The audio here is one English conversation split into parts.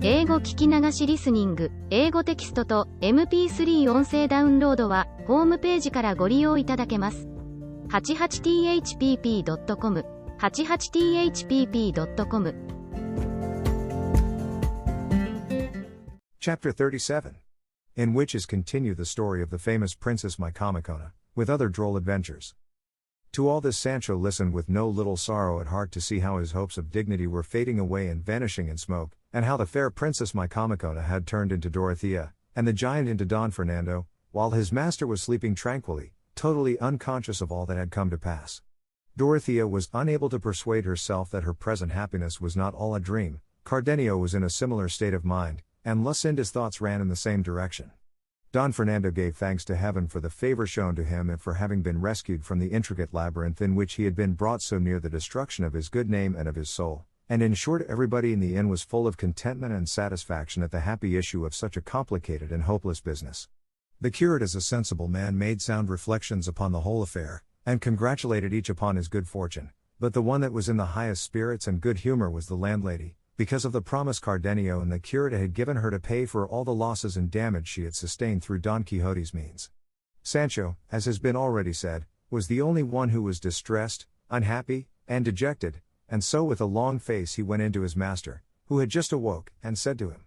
英語聞き流しリスニング、英語テキストと MP3 音声ダウンロードはホームページからご利用いただけます。88thpp.com 88thpp.com Chapter 37. In which is continued the story of the famous Princess Micomicona, with other droll adventures. To all this Sancho listened with no little sorrow at heart to see how his hopes of dignity were fading away and vanishing in smoke, and how the fair Princess Micomicona had turned into Dorothea, and the giant into Don Fernando, while his master was sleeping tranquilly, totally unconscious of all that had come to pass. Dorothea was unable to persuade herself that her present happiness was not all a dream. Cardenio was in a similar state of mind, and Lucinda's thoughts ran in the same direction. Don Fernando gave thanks to heaven for the favor shown to him and for having been rescued from the intricate labyrinth in which he had been brought so near the destruction of his good name and of his soul, and in short everybody in the inn was full of contentment and satisfaction at the happy issue of such a complicated and hopeless business. The curate as a sensible man made sound reflections upon the whole affair, and congratulated each upon his good fortune, but the one that was in the highest spirits and good humor was the landlady, because of the promise Cardenio and the curate had given her to pay for all the losses and damage she had sustained through Don Quixote's means. Sancho, as has been already said, was the only one who was distressed, unhappy, and dejected, and so with a long face he went in to his master, who had just awoke, and said to him,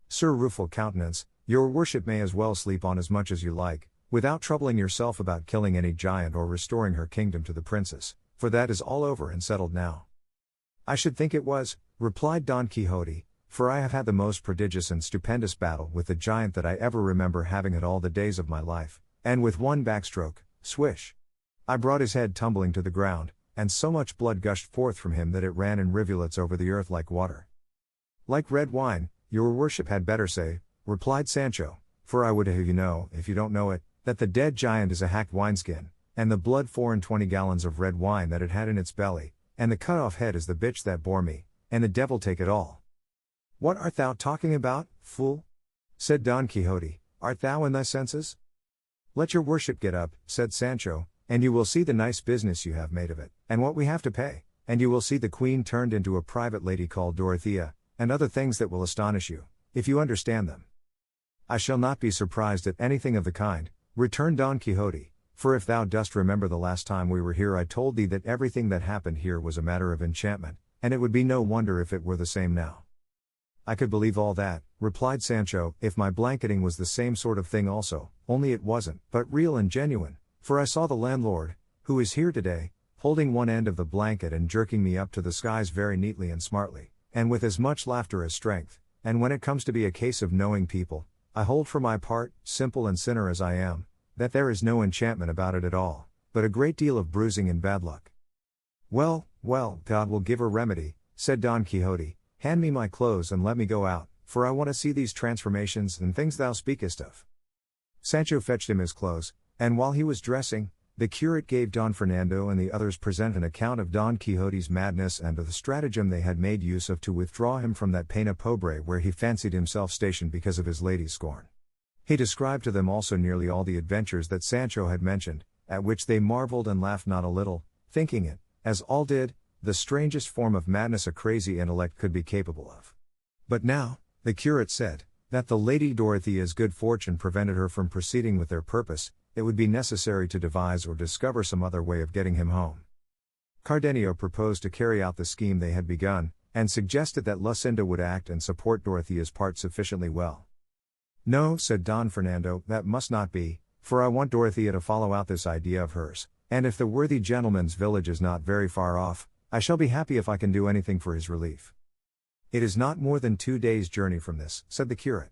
"Sir Rueful Countenance, your worship may as well sleep on as much as you like, without troubling yourself about killing any giant or restoring her kingdom to the princess, for that is all over and settled now." "I should think it was," replied Don Quixote, "for I have had the most prodigious and stupendous battle with the giant that I ever remember having at all the days of my life, and with one backstroke, swish, I brought his head tumbling to the ground, and so much blood gushed forth from him that it ran in rivulets over the earth like water." "Like red wine, your worship had better say," replied Sancho, "for I would have you know, if you don't know it, that the dead giant is a hacked wineskin, and the blood 24 gallons of red wine that it had in its belly, and the cut-off head is the bitch that bore me, and the devil take it all." "What art thou talking about, fool?" said Don Quixote, "art thou in thy senses?" "Let your worship get up," said Sancho, "and you will see the nice business you have made of it, and what we have to pay, and you will see the queen turned into a private lady called Dorothea, and other things that will astonish you, if you understand them." "I shall not be surprised at anything of the kind," returned Don Quixote, "for if thou dost remember the last time we were here I told thee that everything that happened here was a matter of enchantment, and it would be no wonder if it were the same now." "I could believe all that," replied Sancho, "if my blanketing was the same sort of thing also, only it wasn't, but real and genuine, for I saw the landlord, who is here today, holding one end of the blanket and jerking me up to the skies very neatly and smartly, and with as much laughter as strength, and when it comes to be a case of knowing people, I hold for my part, simple and sinner as I am, that there is no enchantment about it at all, but a great deal of bruising and bad luck." Well, God will give a remedy," said Don Quixote, "hand me my clothes and let me go out, for I want to see these transformations and things thou speakest of." Sancho fetched him his clothes, and while he was dressing, the curate gave Don Fernando and the others present an account of Don Quixote's madness and of the stratagem they had made use of to withdraw him from that pena pobre where he fancied himself stationed because of his lady's scorn. He described to them also nearly all the adventures that Sancho had mentioned, at which they marveled and laughed not a little, thinking it, as all did, the strangest form of madness a crazy intellect could be capable of. But now, the curate said, that the Lady Dorothea's good fortune prevented her from proceeding with their purpose, it would be necessary to devise or discover some other way of getting him home. Cardenio proposed to carry out the scheme they had begun, and suggested that Lucinda would act and support Dorothea's part sufficiently well. "No," said Don Fernando, "that must not be, for I want Dorothea to follow out this idea of hers, and if the worthy gentleman's village is not very far off, I shall be happy if I can do anything for his relief." "It is not more than 2 days' journey from this," said the curate.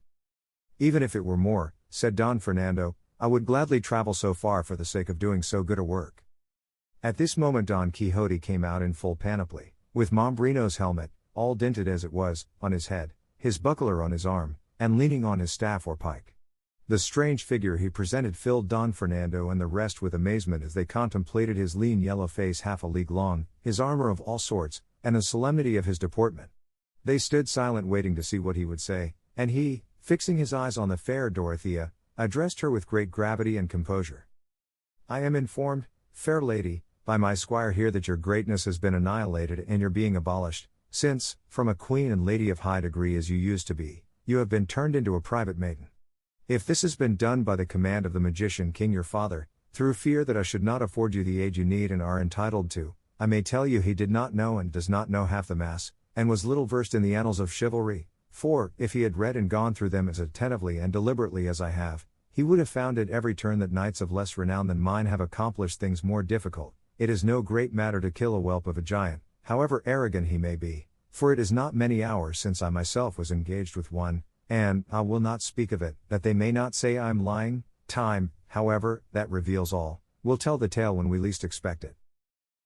"Even if it were more," said Don Fernando, "I would gladly travel so far for the sake of doing so good a work." At this moment Don Quixote came out in full panoply, with Mombrino's helmet, all dinted as it was, on his head, his buckler on his arm, and leaning on his staff or pike. The strange figure he presented filled Don Fernando and the rest with amazement as they contemplated his lean yellow face half a league long, his armor of all sorts, and the solemnity of his deportment. They stood silent waiting to see what he would say, and he, fixing his eyes on the fair Dorothea, addressed her with great gravity and composure. "I am informed, fair lady, by my squire here that your greatness has been annihilated and your being abolished, since, from a queen and lady of high degree as you used to be, you have been turned into a private maiden. If this has been done by the command of the magician king your father, through fear that I should not afford you the aid you need and are entitled to, I may tell you he did not know and does not know half the mass, and was little versed in the annals of chivalry, for, if he had read and gone through them as attentively and deliberately as I have, he would have found at every turn that knights of less renown than mine have accomplished things more difficult. It is no great matter to kill a whelp of a giant, however arrogant he may be, for it is not many hours since I myself was engaged with one, and, I will not speak of it, that they may not say I am lying. Time, however, that reveals all, will tell the tale when we least expect it.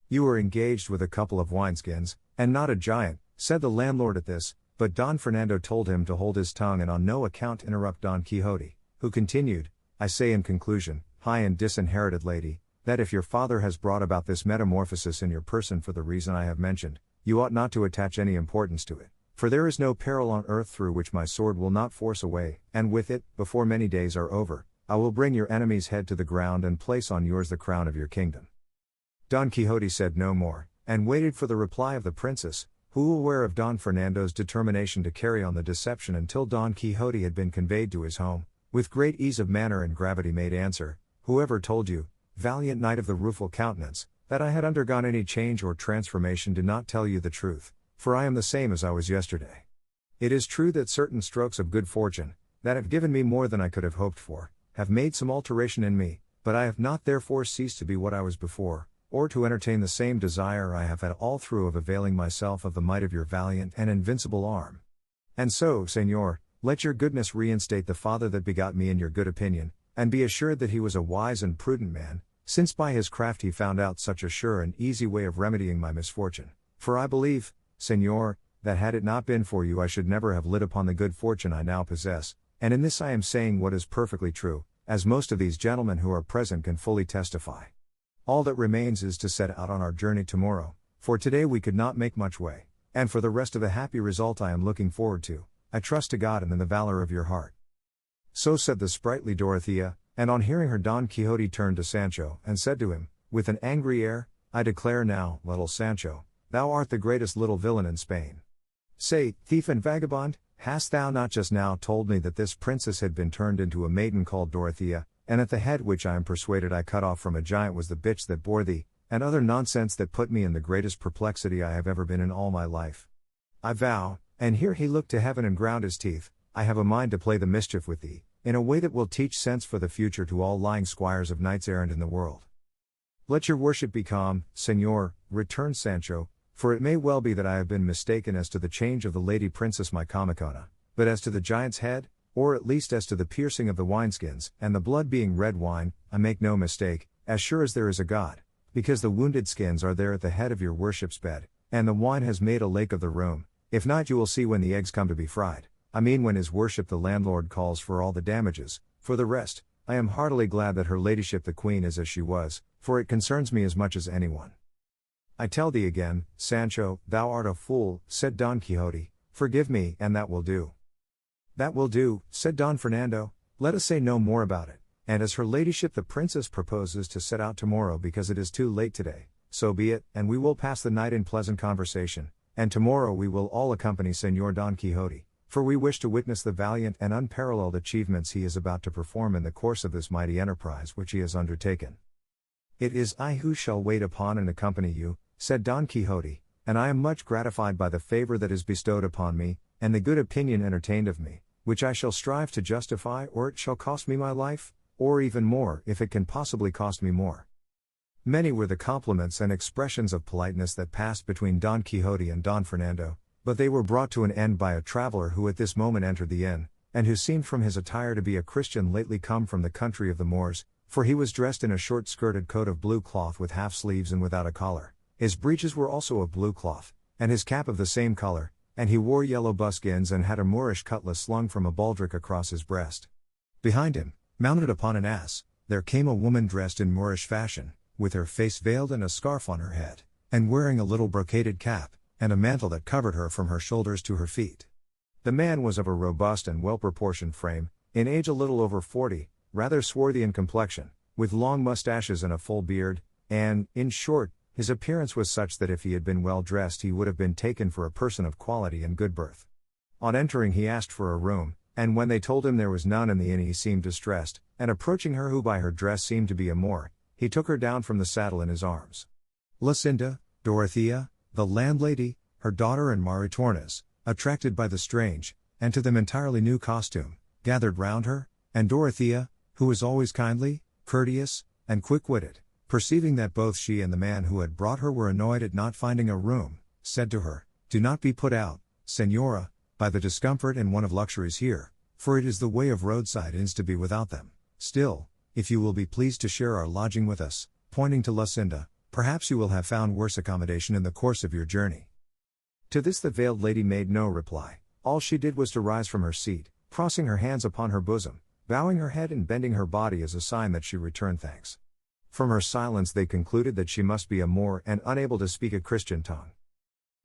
You were engaged with a couple of wineskins, and not a giant, said the landlord at this, but Don Fernando told him to hold his tongue and on no account interrupt Don Quixote, who continued, I say in conclusion, high and disinherited lady, that if your father has brought about this metamorphosis in your person for the reason I have mentioned, you ought not to attach any importance to it, for there is no peril on earth through which my sword will not force a way, and with it, before many days are over, I will bring your enemy's head to the ground and place on yours the crown of your kingdom. Don Quixote said no more, and waited for the reply of the princess, who, aware of Don Fernando's determination to carry on the deception until Don Quixote had been conveyed to his home, with great ease of manner and gravity made answer, Whoever told you, valiant knight of the rueful countenance, that I had undergone any change or transformation did not tell you the truth, for I am the same as I was yesterday. It is true that certain strokes of good fortune, that have given me more than I could have hoped for, have made some alteration in me, but I have not therefore ceased to be what I was before, or to entertain the same desire I have had all through of availing myself of the might of your valiant and invincible arm. And so, Señor, let your goodness reinstate the father that begot me in your good opinion, and be assured that he was a wise and prudent man, since by his craft he found out such a sure and easy way of remedying my misfortune. For I believe, Señor, that had it not been for you I should never have lit upon the good fortune I now possess, and in this I am saying what is perfectly true, as most of these gentlemen who are present can fully testify. All that remains is to set out on our journey tomorrow, for today we could not make much way, and for the rest of the happy result I am looking forward to, I trust to God and in the valor of your heart. So said the sprightly Dorothea, and on hearing her Don Quixote turned to Sancho and said to him, with an angry air, I declare now, little Sancho, thou art the greatest little villain in Spain. Say, thief and vagabond, hast thou not just now told me that this princess had been turned into a maiden called Dorothea, and at the head which I am persuaded I cut off from a giant was the bitch that bore thee, and other nonsense that put me in the greatest perplexity I have ever been in all my life? I vow, and here he looked to heaven and ground his teeth, I have a mind to play the mischief with thee, in a way that will teach sense for the future to all lying squires of knights errant in the world. Let your worship be calm, Señor, returned Sancho, for it may well be that I have been mistaken as to the change of the lady princess my Comicona, but as to the giant's head, or at least as to the piercing of the wineskins, and the blood being red wine, I make no mistake, as sure as there is a God, because the wounded skins are there at the head of your worship's bed, and the wine has made a lake of the room. If not, you will see when the eggs come to be fried, I mean when his worship the landlord calls for all the damages. For the rest, I am heartily glad that her ladyship the queen is as she was, for it concerns me as much as anyone. I tell thee again, Sancho, thou art a fool, said Don Quixote, forgive me, and that will do. That will do, said Don Fernando, let us say no more about it, and as her ladyship the princess proposes to set out tomorrow because it is too late today, so be it, and we will pass the night in pleasant conversation, and tomorrow we will all accompany Señor Don Quixote, for we wish to witness the valiant and unparalleled achievements he is about to perform in the course of this mighty enterprise which he has undertaken. It is I who shall wait upon and accompany you, said Don Quixote, and I am much gratified by the favor that is bestowed upon me, and the good opinion entertained of me, which I shall strive to justify, or it shall cost me my life, or even more if it can possibly cost me more. Many were the compliments and expressions of politeness that passed between Don Quixote and Don Fernando, but they were brought to an end by a traveller who at this moment entered the inn, and who seemed from his attire to be a Christian lately come from the country of the Moors, for he was dressed in a short-skirted coat of blue cloth with half sleeves and without a collar, his breeches were also of blue cloth, and his cap of the same color, and he wore yellow buskins and had a Moorish cutlass slung from a baldric across his breast. Behind him, mounted upon an ass, there came a woman dressed in Moorish fashion, with her face veiled and a scarf on her head, and wearing a little brocaded cap, and a mantle that covered her from her shoulders to her feet. The man was of a robust and well-proportioned frame, in age a little over 40, rather swarthy in complexion, with long mustaches and a full beard, and, in short, His appearance was such that if he had been well dressed he would have been taken for a person of quality and good birth. On entering he asked for a room, and when they told him there was none in the inn he seemed distressed, and approaching her who by her dress seemed to be a Moor, he took her down from the saddle in his arms. Lucinda, Dorothea, the landlady, her daughter and Maritornes, attracted by the strange, and to them entirely new costume, gathered round her, and Dorothea, who was always kindly, courteous, and quick-witted, perceiving that both she and the man who had brought her were annoyed at not finding a room, said to her, "Do not be put out, Señora, by the discomfort and want of luxuries here, for it is the way of roadside inns to be without them. Still, if you will be pleased to share our lodging with us," pointing to Lucinda, "perhaps you will have found worse accommodation in the course of your journey." To this the veiled lady made no reply. All she did was to rise from her seat, crossing her hands upon her bosom, bowing her head and bending her body as a sign that she returned thanks. From her silence they concluded that she must be a Moor and unable to speak a Christian tongue.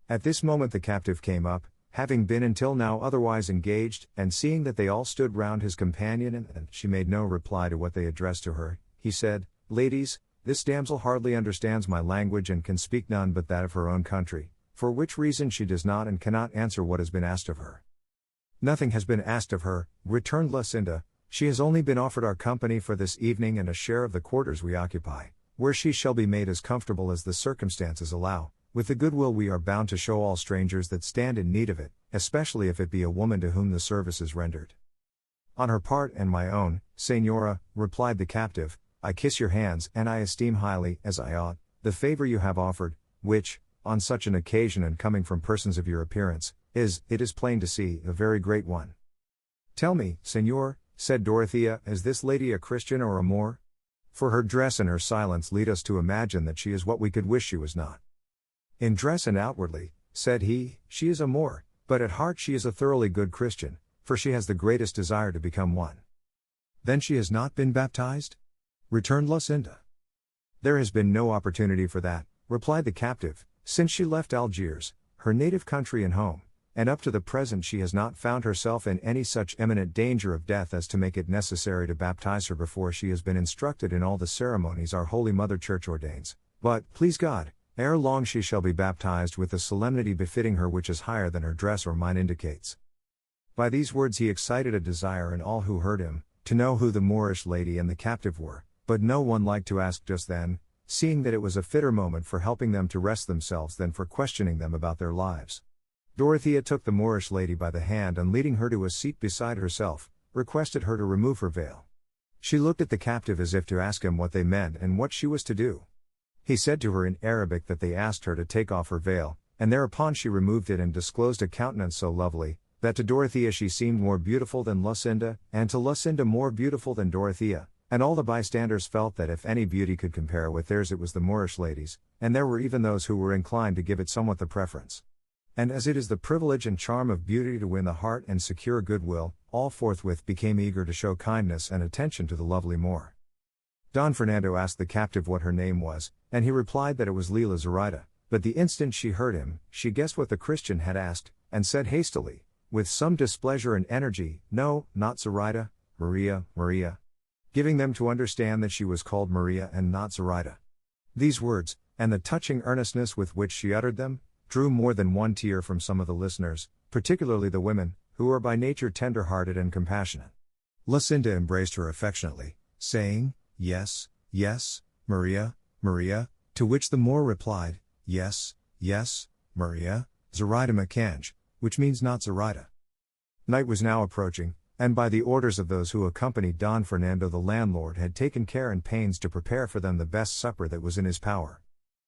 At this moment the captive came up, having been until now otherwise engaged, and seeing that they all stood round his companion and she made no reply to what they addressed to her, he said, "Ladies, this damsel hardly understands my language and can speak none but that of her own country, for which reason she does not and cannot answer what has been asked of her." "Nothing has been asked of her," returned Lucinda. "She has only been offered our company for this evening and a share of the quarters we occupy, where she shall be made as comfortable as the circumstances allow, with the goodwill we are bound to show all strangers that stand in need of it, especially if it be a woman to whom the service is rendered." "On her part and my own, Señora," replied the captive, "I kiss your hands and I esteem highly, as I ought, the favor you have offered, which, on such an occasion and coming from persons of your appearance, is, it is plain to see, a very great one." "Tell me, Señor," said Dorothea, "is this lady a Christian or a Moor? For her dress and her silence lead us to imagine that she is what we could wish she was not." "In dress and outwardly," said he, "she is a Moor, but at heart she is a thoroughly good Christian, for she has the greatest desire to become one." "Then she has not been baptized?" returned Lucinda. "There has been no opportunity for that," replied the captive, "since she left Algiers, her native country and home, and up to the present she has not found herself in any such imminent danger of death as to make it necessary to baptize her before she has been instructed in all the ceremonies our Holy Mother Church ordains, but, please God, ere long she shall be baptized with the solemnity befitting her which is higher than her dress or mine indicates." By these words he excited a desire in all who heard him, to know who the Moorish lady and the captive were, but no one liked to ask just then, seeing that it was a fitter moment for helping them to rest themselves than for questioning them about their lives. Dorothea took the Moorish lady by the hand and leading her to a seat beside herself, requested her to remove her veil. She looked at the captive as if to ask him what they meant and what she was to do. He said to her in Arabic that they asked her to take off her veil, and thereupon she removed it and disclosed a countenance so lovely, that to Dorothea she seemed more beautiful than Lucinda, and to Lucinda more beautiful than Dorothea, and all the bystanders felt that if any beauty could compare with theirs it was the Moorish lady's, and there were even those who were inclined to give it somewhat the preference. And as it is the privilege and charm of beauty to win the heart and secure goodwill, all forthwith became eager to show kindness and attention to the lovely Moor. Don Fernando asked the captive what her name was, and he replied that it was Leila Zoraida, but the instant she heard him, she guessed what the Christian had asked, and said hastily, with some displeasure and energy, "No, not Zoraida, Maria, Maria," giving them to understand that she was called Maria and not Zoraida. These words, and the touching earnestness with which she uttered them, drew more than one tear from some of the listeners, particularly the women, who are by nature tender-hearted and compassionate. Lucinda embraced her affectionately, saying, "Yes, yes, Maria, Maria," to which the Moor replied, "Yes, yes, Maria, Zoraida Macanj," which means not Zoraida. Night was now approaching, and by the orders of those who accompanied Don Fernando the landlord had taken care and pains to prepare for them the best supper that was in his power.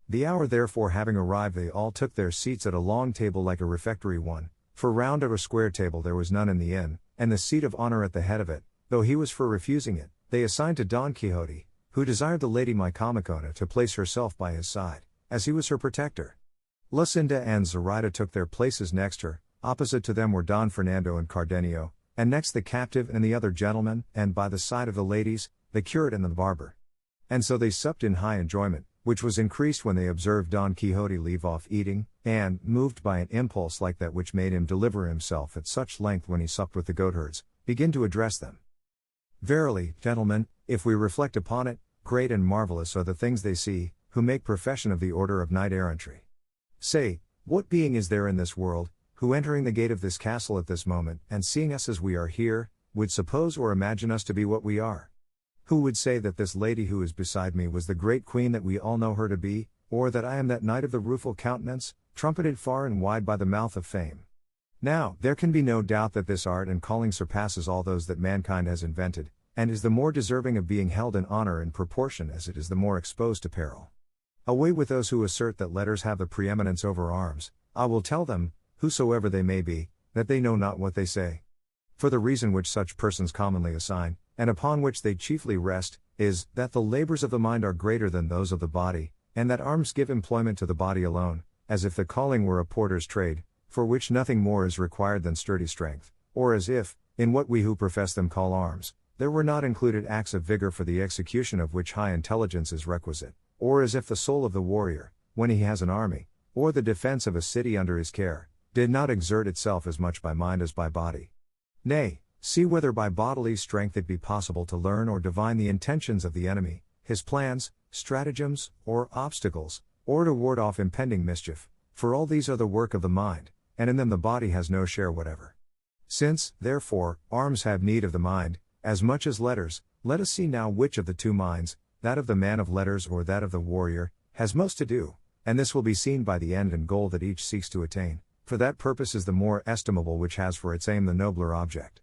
The hour therefore having arrived they all took their seats at a long table like a refectory one, for round of a square table there was none in the inn, and the seat of honor at the head of it, though he was for refusing it, they assigned to Don Quixote, who desired the lady Micomicona to place herself by his side, as he was her protector. Lucinda and Zoraida took their places next her, opposite to them were Don Fernando and Cardenio, and next the captive and the other gentlemen, and by the side of the ladies, the curate and the barber. And so they supped in high enjoyment, which was increased when they observed Don Quixote leave off eating, and, moved by an impulse like that which made him deliver himself at such length when he supped with the goatherds, begin to address them. "Verily, gentlemen, if we reflect upon it, great and marvelous are the things they see, who make profession of the order of knight-errantry. Say, what being is there in this world, who entering the gate of this castle at this moment, and seeing us as we are here, would suppose or imagine us to be what we are? Who would say that this lady who is beside me was the great queen that we all know her to be, or that I am that knight of the rueful countenance, trumpeted far and wide by the mouth of fame? Now, there can be no doubt that this art and calling surpasses all those that mankind has invented, and is the more deserving of being held in honor in proportion as it is the more exposed to peril. Away with those who assert that letters have the preeminence over arms. I will tell them, whosoever they may be, that they know not what they say. For the reason which such persons commonly assign, and upon which they chiefly rest, is, that the labors of the mind are greater than those of the body, and that arms give employment to the body alone, as if the calling were a porter's trade, for which nothing more is required than sturdy strength, or as if, in what we who profess them call arms, there were not included acts of vigor for the execution of which high intelligence is requisite, or as if the soul of the warrior, when he has an army, or the defense of a city under his care, did not exert itself as much by mind as by body. Nay, see whether by bodily strength it be possible to learn or divine the intentions of the enemy, his plans, stratagems, or obstacles, or to ward off impending mischief, for all these are the work of the mind, and in them the body has no share whatever. Since, therefore, arms have need of the mind, as much as letters, let us see now which of the two minds, that of the man of letters or that of the warrior, has most to do, and this will be seen by the end and goal that each seeks to attain, for that purpose is the more estimable which has for its aim the nobler object.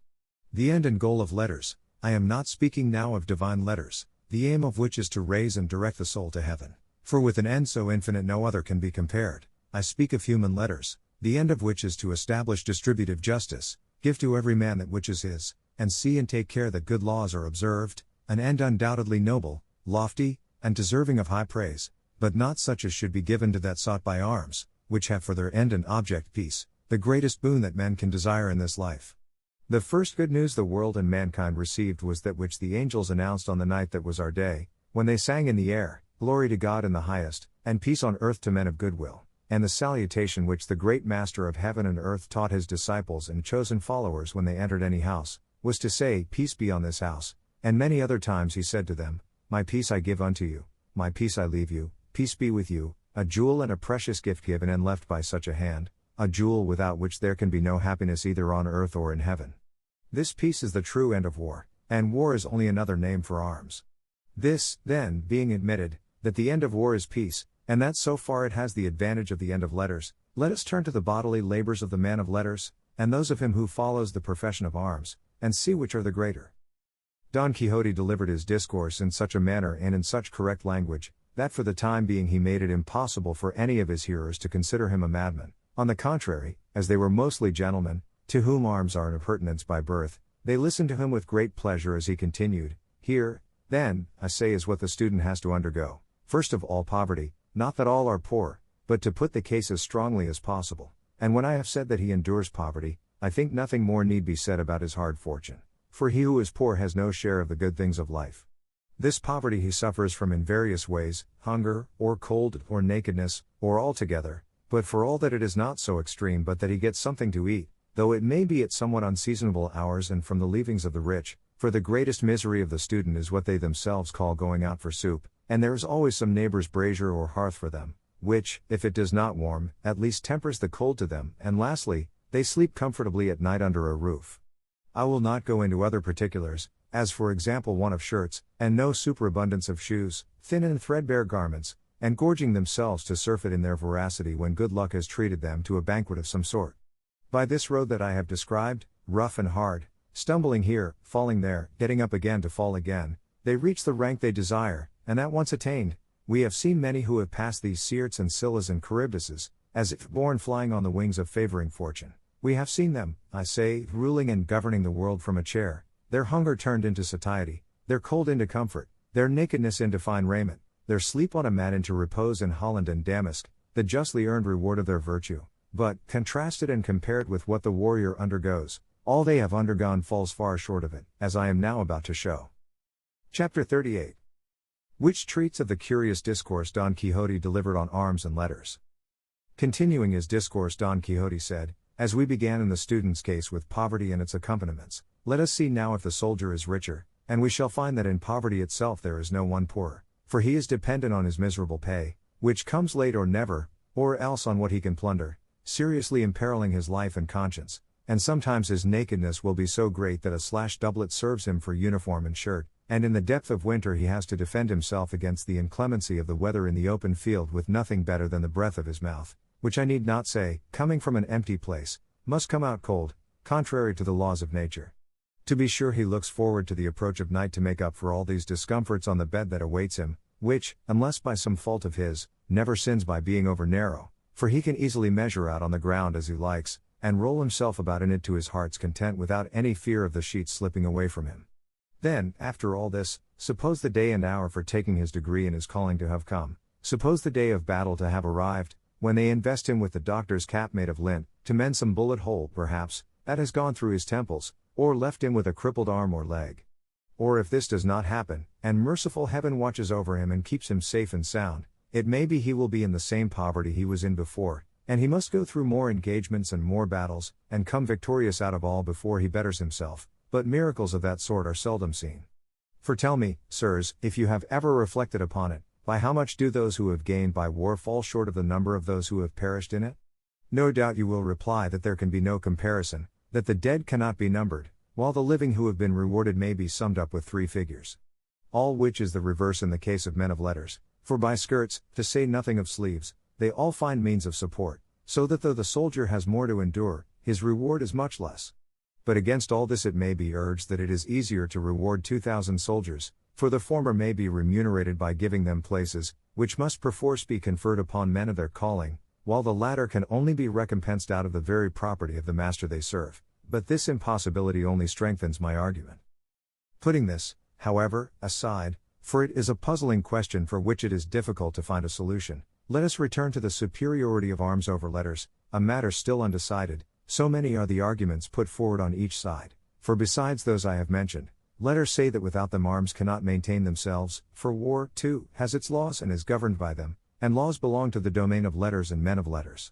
The end and goal of letters, I am not speaking now of divine letters, the aim of which is to raise and direct the soul to heaven, for with an end so infinite no other can be compared. I speak of human letters, the end of which is to establish distributive justice, give to every man that which is his, and see and take care that good laws are observed, an end undoubtedly noble, lofty, and deserving of high praise, but not such as should be given to that sought by arms, which have for their end and object peace, the greatest boon that men can desire in this life. The first good news the world and mankind received was that which the angels announced on the night that was our day, when they sang in the air, Glory to God in the highest, and peace on earth to men of good will, and the salutation which the great Master of heaven and earth taught his disciples and chosen followers when they entered any house, was to say, Peace be on this house, and many other times he said to them, My peace I give unto you, my peace I leave you, peace be with you, a jewel and a precious gift given and left by such a hand, a jewel without which there can be no happiness either on earth or in heaven. This peace is the true end of war, and war is only another name for arms. This, then, being admitted, that the end of war is peace, and that so far it has the advantage of the end of letters, let us turn to the bodily labors of the man of letters, and those of him who follows the profession of arms, and see which are the greater. Don Quixote delivered his discourse in such a manner and in such correct language, that for the time being he made it impossible for any of his hearers to consider him a madman. On the contrary, as they were mostly gentlemen, to whom arms are an appurtenance by birth, they listened to him with great pleasure as he continued. Here, then, I say is what the student has to undergo. First of all poverty, not that all are poor, but to put the case as strongly as possible. And when I have said that he endures poverty, I think nothing more need be said about his hard fortune. For he who is poor has no share of the good things of life. This poverty he suffers from in various ways, hunger, or cold, or nakedness, or altogether, but for all that it is not so extreme but that he gets something to eat, though it may be at somewhat unseasonable hours and from the leavings of the rich, for the greatest misery of the student is what they themselves call going out for soup, and there is always some neighbor's brazier or hearth for them, which, if it does not warm, at least tempers the cold to them, and lastly, they sleep comfortably at night under a roof. I will not go into other particulars, as for example want of shirts, and no superabundance of shoes, thin and threadbare garments, and gorging themselves to surfeit in their voracity when good luck has treated them to a banquet of some sort. By this road that I have described, rough and hard, stumbling here, falling there, getting up again to fall again, they reach the rank they desire, and that once attained, we have seen many who have passed these Syrtes and Scyllas and Charybdises, as if born flying on the wings of favoring fortune. We have seen them, I say, ruling and governing the world from a chair, their hunger turned into satiety, their cold into comfort, their nakedness into fine raiment, their sleep on a mat into repose in Holland and Damask, the justly earned reward of their virtue. But, contrasted and compared with what the warrior undergoes, all they have undergone falls far short of it, as I am now about to show. Chapter 38. Which treats of the curious discourse Don Quixote delivered on arms and letters. Continuing his discourse, Don Quixote said, As we began in the student's case with poverty and its accompaniments, let us see now if the soldier is richer, and we shall find that in poverty itself there is no one poorer. For he is dependent on his miserable pay, which comes late or never, or else on what he can plunder, seriously imperiling his life and conscience, and sometimes his nakedness will be so great that a slashed doublet serves him for uniform and shirt, and in the depth of winter he has to defend himself against the inclemency of the weather in the open field with nothing better than the breath of his mouth, which I need not say, coming from an empty place, must come out cold, contrary to the laws of nature. To be sure he looks forward to the approach of night to make up for all these discomforts on the bed that awaits him, which, unless by some fault of his, never sins by being over narrow, for he can easily measure out on the ground as he likes, and roll himself about in it to his heart's content without any fear of the sheets slipping away from him. Then, after all this, suppose the day and hour for taking his degree and his calling to have come, suppose the day of battle to have arrived, when they invest him with the doctor's cap made of lint, to mend some bullet hole, perhaps, that has gone through his temples, or left him with a crippled arm or leg. Or if this does not happen, and merciful heaven watches over him and keeps him safe and sound, it may be he will be in the same poverty he was in before, and he must go through more engagements and more battles, and come victorious out of all before he betters himself, but miracles of that sort are seldom seen. For tell me, sirs, if you have ever reflected upon it, by how much do those who have gained by war fall short of the number of those who have perished in it? No doubt you will reply that there can be no comparison, that the dead cannot be numbered, while the living who have been rewarded may be summed up with 3 figures. All which is the reverse in the case of men of letters, for by skirts, to say nothing of sleeves, they all find means of support, so that though the soldier has more to endure, his reward is much less. But against all this it may be urged that it is easier to reward 2,000 soldiers, for the former may be remunerated by giving them places, which must perforce be conferred upon men of their calling, while the latter can only be recompensed out of the very property of the master they serve. But this impossibility only strengthens my argument. Putting this, however, aside, for it is a puzzling question for which it is difficult to find a solution, let us return to the superiority of arms over letters, a matter still undecided, so many are the arguments put forward on each side, for besides those I have mentioned, letters say that without them arms cannot maintain themselves, for war, too, has its laws and is governed by them, and laws belong to the domain of letters and men of letters.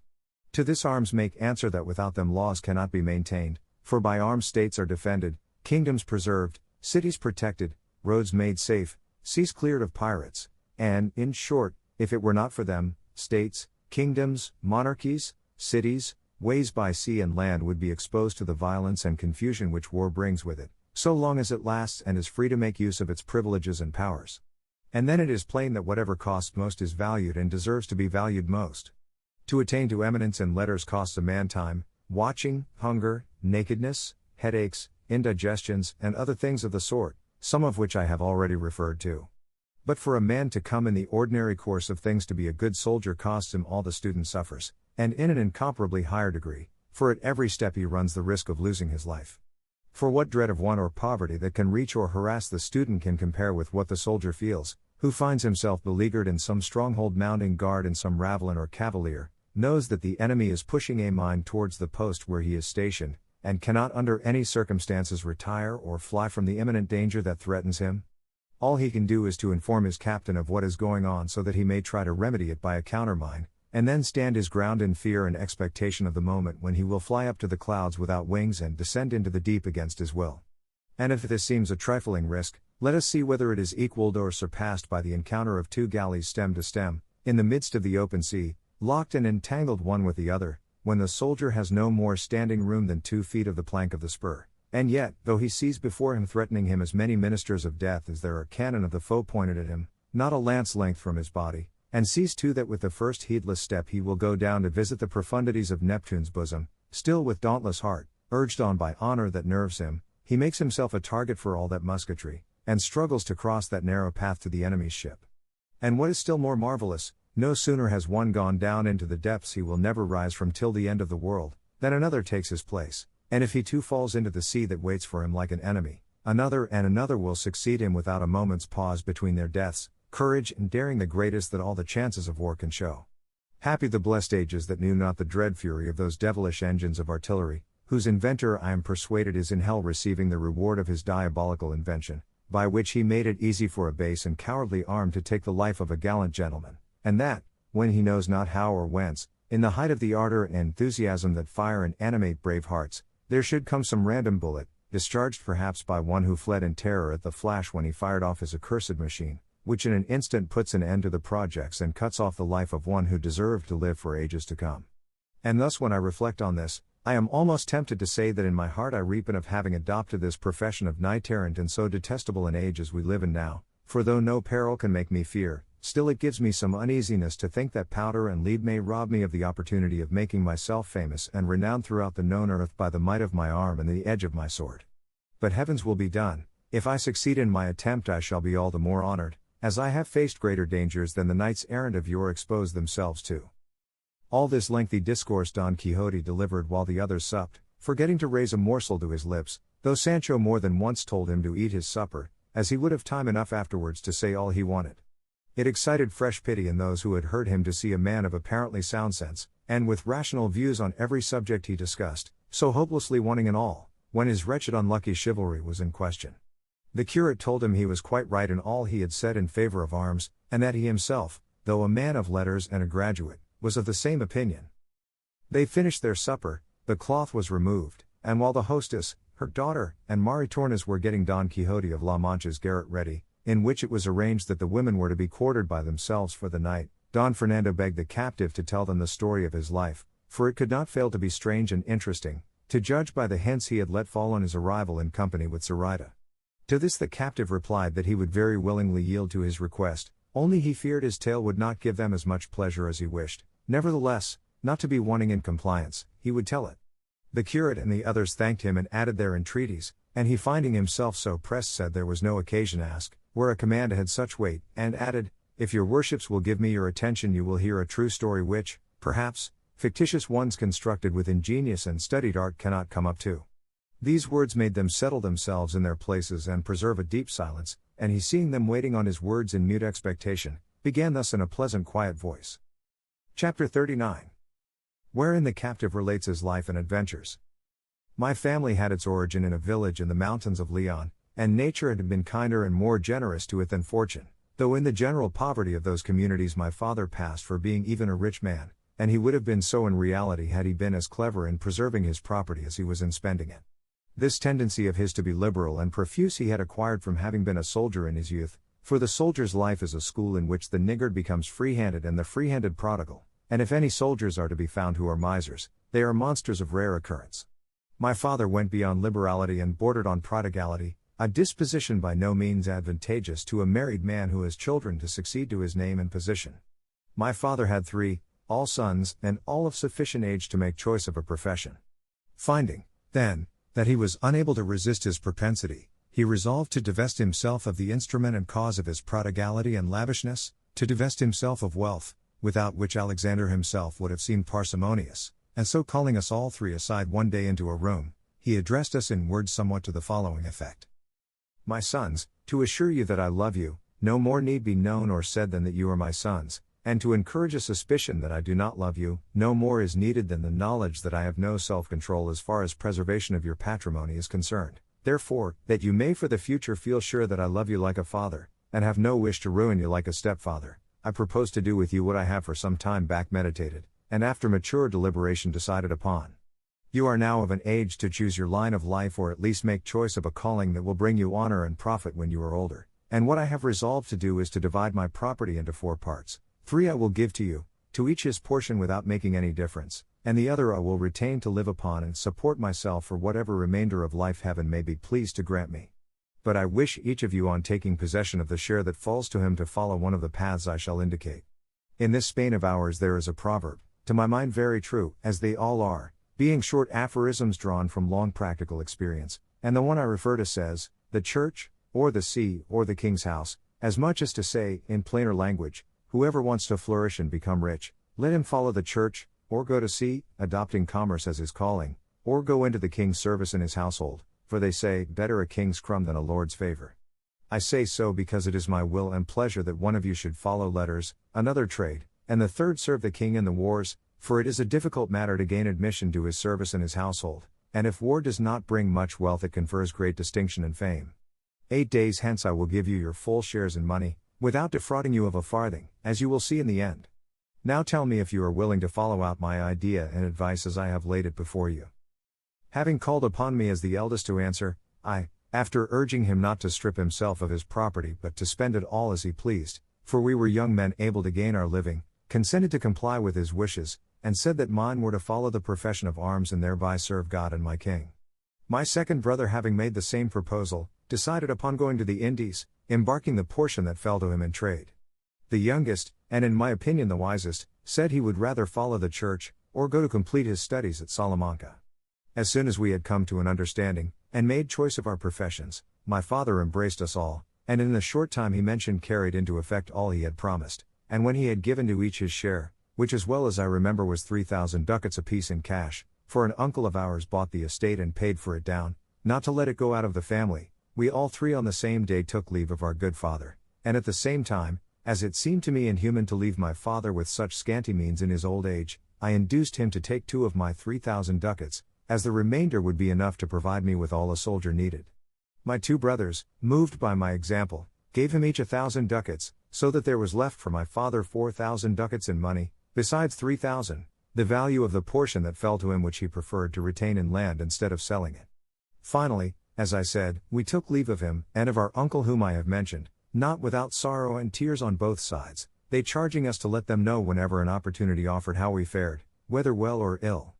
To this arms make answer that without them laws cannot be maintained, for by arms states are defended, kingdoms preserved, cities protected, roads made safe, seas cleared of pirates, and, in short, if it were not for them, states, kingdoms, monarchies, cities, ways by sea and land would be exposed to the violence and confusion which war brings with it, so long as it lasts and is free to make use of its privileges and powers. And then it is plain that whatever costs most is valued and deserves to be valued most. To attain to eminence in letters costs a man time, watching, hunger, nakedness, headaches, indigestions, and other things of the sort, some of which I have already referred to. But for a man to come in the ordinary course of things to be a good soldier costs him all the student suffers, and in an incomparably higher degree, for at every step he runs the risk of losing his life. For what dread of want or poverty that can reach or harass the student can compare with what the soldier feels, who finds himself beleaguered in some stronghold mounting guard in some ravelin or cavalier, knows that the enemy is pushing a mine towards the post where he is stationed, and cannot under any circumstances retire or fly from the imminent danger that threatens him? All he can do is to inform his captain of what is going on so that he may try to remedy it by a countermine, and then stand his ground in fear and expectation of the moment when he will fly up to the clouds without wings and descend into the deep against his will. And if this seems a trifling risk, let us see whether it is equaled or surpassed by the encounter of 2 galleys stem to stem, in the midst of the open sea, locked and entangled one with the other, when the soldier has no more standing room than 2 feet of the plank of the spur, and yet, though he sees before him threatening him as many ministers of death as there are cannon of the foe pointed at him, not a lance length from his body, and sees too that with the first heedless step he will go down to visit the profundities of Neptune's bosom, still with dauntless heart, urged on by honor that nerves him, he makes himself a target for all that musketry, and struggles to cross that narrow path to the enemy's ship. And what is still more marvelous, no sooner has one gone down into the depths he will never rise from till the end of the world, than another takes his place, and if he too falls into the sea that waits for him like an enemy, another and another will succeed him without a moment's pause between their deaths, courage and daring the greatest that all the chances of war can show. Happy the blessed ages that knew not the dread fury of those devilish engines of artillery, whose inventor I am persuaded is in hell receiving the reward of his diabolical invention, by which he made it easy for a base and cowardly arm to take the life of a gallant gentleman, and that, when he knows not how or whence, in the height of the ardor and enthusiasm that fire and animate brave hearts, there should come some random bullet, discharged perhaps by one who fled in terror at the flash when he fired off his accursed machine, which in an instant puts an end to the projects and cuts off the life of one who deserved to live for ages to come. And thus when I reflect on this, I am almost tempted to say that in my heart I repent of having adopted this profession of knight-errant in so detestable an age as we live in now, for though no peril can make me fear, still it gives me some uneasiness to think that powder and lead may rob me of the opportunity of making myself famous and renowned throughout the known earth by the might of my arm and the edge of my sword. But heaven's will be done. If I succeed in my attempt I shall be all the more honored, as I have faced greater dangers than the knights errant of yore exposed themselves to. All this lengthy discourse Don Quixote delivered while the others supped, forgetting to raise a morsel to his lips, though Sancho more than once told him to eat his supper, as he would have time enough afterwards to say all he wanted. It excited fresh pity in those who had heard him to see a man of apparently sound sense, and with rational views on every subject he discussed, so hopelessly wanting in all, when his wretched unlucky chivalry was in question. The curate told him he was quite right in all he had said in favor of arms, and that he himself, though a man of letters and a graduate, was of the same opinion. They finished their supper, the cloth was removed, and while the hostess, her daughter, and Maritornes were getting Don Quixote of La Mancha's garret ready, in which it was arranged that the women were to be quartered by themselves for the night, Don Fernando begged the captive to tell them the story of his life, for it could not fail to be strange and interesting, to judge by the hints he had let fall on his arrival in company with Zoraida. To this the captive replied that he would very willingly yield to his request, only he feared his tale would not give them as much pleasure as he wished. Nevertheless, not to be wanting in compliance, he would tell it. The curate and the others thanked him and added their entreaties, and he finding himself so pressed said there was no occasion to ask, where a command had such weight, and added, if your worships will give me your attention you will hear a true story which, perhaps, fictitious ones constructed with ingenious and studied art cannot come up to. These words made them settle themselves in their places and preserve a deep silence, and he seeing them waiting on his words in mute expectation, began thus in a pleasant quiet voice. Chapter 39. Wherein the captive relates his life and adventures. My family had its origin in a village in the mountains of Leon, and nature had been kinder and more generous to it than fortune, though in the general poverty of those communities my father passed for being even a rich man, and he would have been so in reality had he been as clever in preserving his property as he was in spending it. This tendency of his to be liberal and profuse he had acquired from having been a soldier in his youth, for the soldier's life is a school in which the niggard becomes free-handed and the free-handed prodigal, and if any soldiers are to be found who are misers, they are monsters of rare occurrence. My father went beyond liberality and bordered on prodigality, a disposition by no means advantageous to a married man who has children to succeed to his name and position. My father had 3, all sons, and all of sufficient age to make choice of a profession. Finding, then, that he was unable to resist his propensity, he resolved to divest himself of the instrument and cause of his prodigality and lavishness, to divest himself of wealth, without which Alexander himself would have seemed parsimonious, and so calling us all 3 aside one day into a room, he addressed us in words somewhat to the following effect. My sons, to assure you that I love you, no more need be known or said than that you are my sons, and to encourage a suspicion that I do not love you, no more is needed than the knowledge that I have no self-control as far as preservation of your patrimony is concerned. Therefore, that you may for the future feel sure that I love you like a father, and have no wish to ruin you like a stepfather, I propose to do with you what I have for some time back meditated, and after mature deliberation decided upon. You are now of an age to choose your line of life or at least make choice of a calling that will bring you honor and profit when you are older, and what I have resolved to do is to divide my property into 4 parts. 3 I will give to you, to each his portion without making any difference, and the other I will retain to live upon and support myself for whatever remainder of life heaven may be pleased to grant me. But I wish each of you on taking possession of the share that falls to him to follow one of the paths I shall indicate. In this Spain of ours there is a proverb, to my mind very true, as they all are, being short aphorisms drawn from long practical experience, and the one I refer to says, the church, or the sea, or the king's house, as much as to say, in plainer language, whoever wants to flourish and become rich, let him follow the church, or go to sea, adopting commerce as his calling, or go into the king's service in his household, for they say, better a king's crumb than a lord's favor. I say so because it is my will and pleasure that one of you should follow letters, another trade, and the third serve the king in the wars, for it is a difficult matter to gain admission to his service in his household, and if war does not bring much wealth it confers great distinction and fame. 8 days hence I will give you your full shares in money, without defrauding you of a farthing, as you will see in the end. Now tell me if you are willing to follow out my idea and advice as I have laid it before you. Having called upon me as the eldest to answer, I, After urging him not to strip himself of his property but to spend it all as he pleased, for we were young men able to gain our living, consented to comply with his wishes, and said that mine were to follow the profession of arms and thereby serve God and my king. My second brother, having made the same proposal, decided upon going to the Indies, embarking the portion that fell to him in trade. The youngest, and in my opinion the wisest, said he would rather follow the church, or go to complete his studies at Salamanca. As soon as we had come to an understanding, and made choice of our professions, my father embraced us all, and in the short time he mentioned carried into effect all he had promised, and when he had given to each his share, which as well as I remember was 3,000 ducats apiece in cash, for an uncle of ours bought the estate and paid for it down, not to let it go out of the family, we all three on the same day took leave of our good father, and at the same time, as it seemed to me inhuman to leave my father with such scanty means in his old age, I induced him to take 2 of my 3,000 ducats, as the remainder would be enough to provide me with all a soldier needed. My 2 brothers, moved by my example, gave him each 1,000 ducats, so that there was left for my father 4,000 ducats in money, besides 3,000, the value of the portion that fell to him which he preferred to retain in land instead of selling it. Finally, as I said, we took leave of him, and of our uncle whom I have mentioned, not without sorrow and tears on both sides, they charging us to let them know whenever an opportunity offered how we fared, whether well or ill.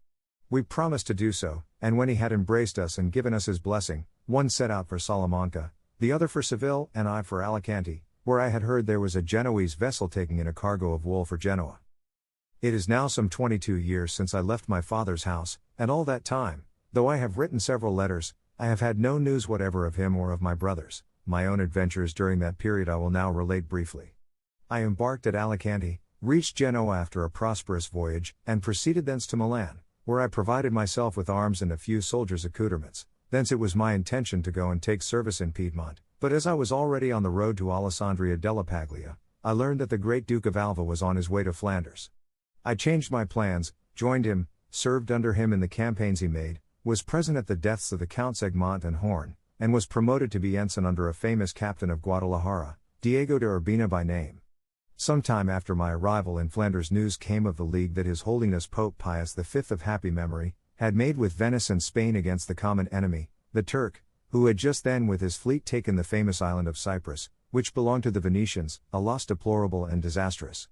We promised to do so, and when he had embraced us and given us his blessing, one set out for Salamanca, the other for Seville, and I for Alicante, where I had heard there was a Genoese vessel taking in a cargo of wool for Genoa. It is now some 22 years since I left my father's house, and all that time, though I have written several letters, I have had no news whatever of him or of my brothers. My own adventures during that period I will now relate briefly. I embarked at Alicante, reached Genoa after a prosperous voyage, and proceeded thence to Milan, where I provided myself with arms and a few soldiers' accoutrements. Thence it was my intention to go and take service in Piedmont, but as I was already on the road to Alessandria della Paglia, I learned that the great Duke of Alva was on his way to Flanders. I changed my plans, joined him, served under him in the campaigns he made, was present at the deaths of the Counts Egmont and Horn, and was promoted to be ensign under a famous captain of Guadalajara, Diego de Urbina by name. Some time after my arrival in Flanders news came of the league that His Holiness Pope Pius V of happy memory, had made with Venice and Spain against the common enemy, the Turk, who had just then with his fleet taken the famous island of Cyprus, which belonged to the Venetians, a loss deplorable and disastrous.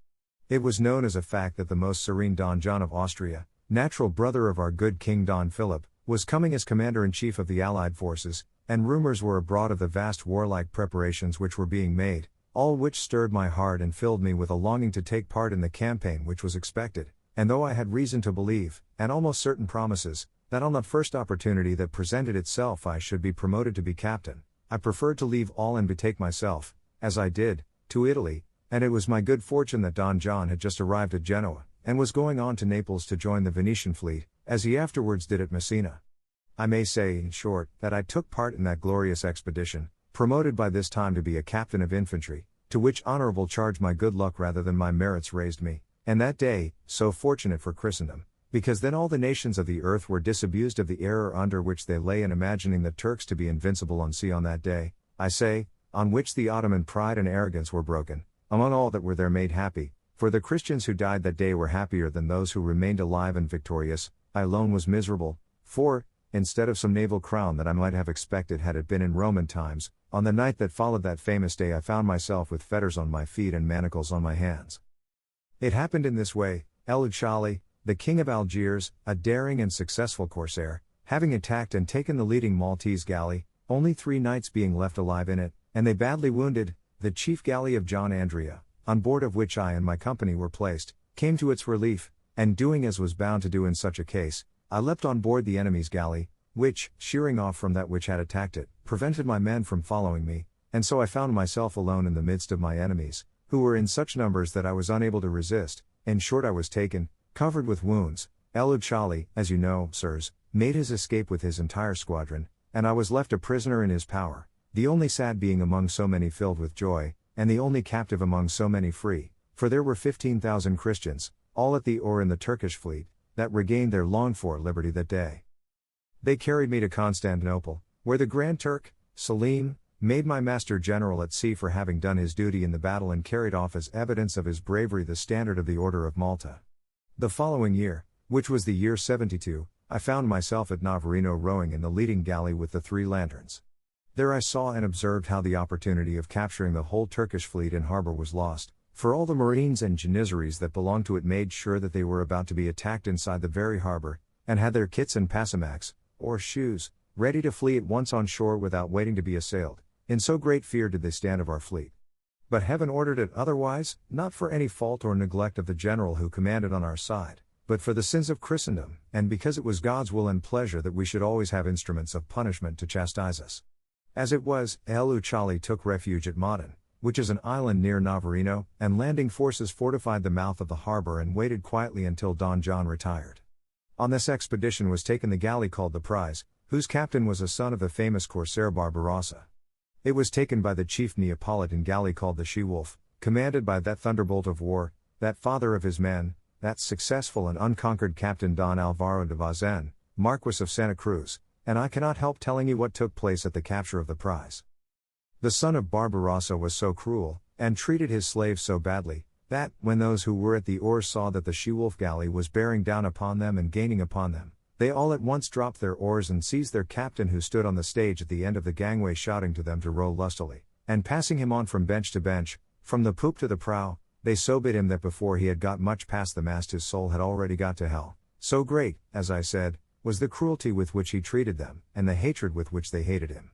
It was known as a fact that the most serene Don John of Austria, natural brother of our good King Don Philip, was coming as commander-in-chief of the Allied forces, and rumors were abroad of the vast warlike preparations which were being made, all which stirred my heart and filled me with a longing to take part in the campaign which was expected, and though I had reason to believe, and almost certain promises, that on the first opportunity that presented itself I should be promoted to be captain, I preferred to leave all and betake myself, as I did, to Italy, and it was my good fortune that Don John had just arrived at Genoa, and was going on to Naples to join the Venetian fleet, as he afterwards did at Messina. I may say, in short, that I took part in that glorious expedition, promoted by this time to be a captain of infantry, to which honorable charge my good luck rather than my merits raised me, and that day, so fortunate for Christendom, because then all the nations of the earth were disabused of the error under which they lay in imagining the Turks to be invincible on sea on that day, I say, on which the Ottoman pride and arrogance were broken, among all that were there made happy, for the Christians who died that day were happier than those who remained alive and victorious, I alone was miserable, for, instead of some naval crown that I might have expected had it been in Roman times, on the night that followed that famous day I found myself with fetters on my feet and manacles on my hands. It happened in this way: El Chali, the king of Algiers, a daring and successful corsair, having attacked and taken the leading Maltese galley, only 3 knights being left alive in it, and they badly wounded, the chief galley of John Andrea, on board of which I and my company were placed, came to its relief, and doing as was bound to do in such a case, I leapt on board the enemy's galley, which, sheering off from that which had attacked it, prevented my men from following me, and so I found myself alone in the midst of my enemies, who were in such numbers that I was unable to resist. In short, I was taken, covered with wounds. El Chali, as you know, sirs, made his escape with his entire squadron, and I was left a prisoner in his power, the only sad being among so many filled with joy, and the only captive among so many free, for there were 15,000 Christians, all at the oar in the Turkish fleet, that regained their longed-for liberty that day. They carried me to Constantinople, where the Grand Turk, Selim, made my master general at sea for having done his duty in the battle and carried off as evidence of his bravery the standard of the Order of Malta. The following year, which was the year 72, I found myself at Navarino rowing in the leading galley with the 3 lanterns. There I saw and observed how the opportunity of capturing the whole Turkish fleet in harbor was lost, for all the marines and Janissaries that belonged to it made sure that they were about to be attacked inside the very harbor, and had their kits and pasamaques, or shoes, ready to flee at once on shore without waiting to be assailed. In so great fear did they stand of our fleet. But heaven ordered it otherwise, not for any fault or neglect of the general who commanded on our side, but for the sins of Christendom, and because it was God's will and pleasure that we should always have instruments of punishment to chastise us. As it was, El Uchali took refuge at Madan, which is an island near Navarino, and landing forces fortified the mouth of the harbor and waited quietly until Don John retired. On this expedition was taken the galley called the Prize, whose captain was a son of the famous corsair Barbarossa. It was taken by the chief Neapolitan galley called the She-Wolf, commanded by that thunderbolt of war, that father of his men, that successful and unconquered captain Don Alvaro de Bazan, Marquis of Santa Cruz, and I cannot help telling you what took place at the capture of the prize. The son of Barbarossa was so cruel, and treated his slaves so badly, that, when those who were at the oars saw that the She-Wolf galley was bearing down upon them and gaining upon them, they all at once dropped their oars and seized their captain who stood on the stage at the end of the gangway shouting to them to row lustily, and passing him on from bench to bench, from the poop to the prow, they so bid him that before he had got much past the mast his soul had already got to hell. So great, as I said, was the cruelty with which he treated them, and the hatred with which they hated him.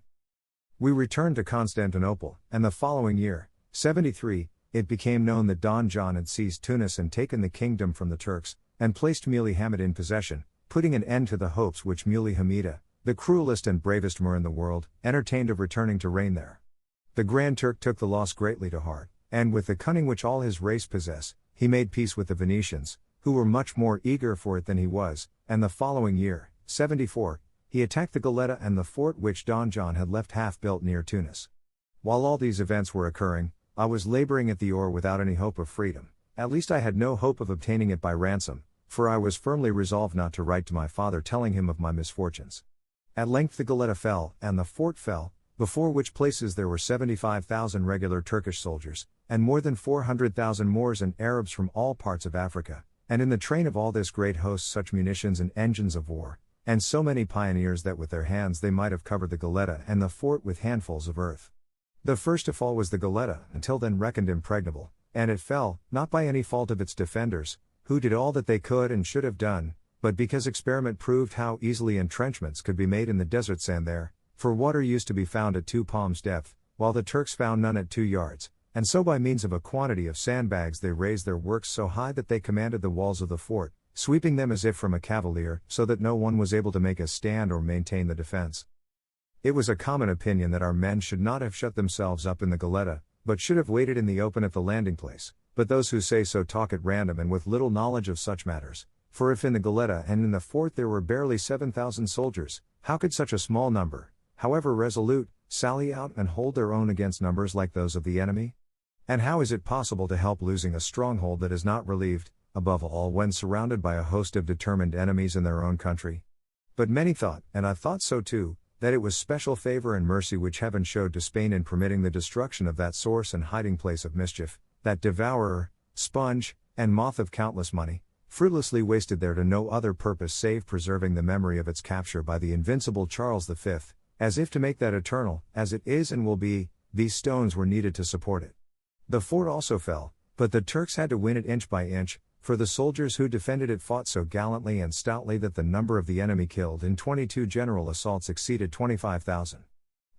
We returned to Constantinople, and the following year, 73, it became known that Don John had seized Tunis and taken the kingdom from the Turks, and placed Muley Hamid in possession, putting an end to the hopes which Muley Hamida, the cruelest and bravest Moor in the world, entertained of returning to reign there. The Grand Turk took the loss greatly to heart, and with the cunning which all his race possess, he made peace with the Venetians, who were much more eager for it than he was, and the following year, 74, he attacked the Goletta and the fort which Don John had left half-built near Tunis. While all these events were occurring, I was laboring at the oar without any hope of freedom, at least I had no hope of obtaining it by ransom, for I was firmly resolved not to write to my father telling him of my misfortunes. At length the Goletta fell, and the fort fell, before which places there were 75,000 regular Turkish soldiers, and more than 400,000 Moors and Arabs from all parts of Africa, and in the train of all this great host such munitions and engines of war, and so many pioneers that with their hands they might have covered the Goletta and the fort with handfuls of earth. The first to fall was the Goletta, until then reckoned impregnable, and it fell, not by any fault of its defenders, who did all that they could and should have done, but because experiment proved how easily entrenchments could be made in the desert sand there, for water used to be found at 2 palms depth, while the Turks found none at 2 yards, and so by means of a quantity of sandbags they raised their works so high that they commanded the walls of the fort, sweeping them as if from a cavalier, so that no one was able to make a stand or maintain the defense. It was a common opinion that our men should not have shut themselves up in the Goletta, but should have waited in the open at the landing place, but those who say so talk at random and with little knowledge of such matters, for if in the Goletta and in the fort there were barely 7,000 soldiers, how could such a small number, however resolute, sally out and hold their own against numbers like those of the enemy? And how is it possible to help losing a stronghold that is not relieved, above all when surrounded by a host of determined enemies in their own country? But many thought, and I thought so too, that it was special favor and mercy which heaven showed to Spain in permitting the destruction of that source and hiding place of mischief, that devourer, sponge, and moth of countless money, fruitlessly wasted there to no other purpose save preserving the memory of its capture by the invincible Charles V, as if to make that eternal, as it is and will be, these stones were needed to support it. The fort also fell, but the Turks had to win it inch by inch, for the soldiers who defended it fought so gallantly and stoutly that the number of the enemy killed in 22 general assaults exceeded 25,000.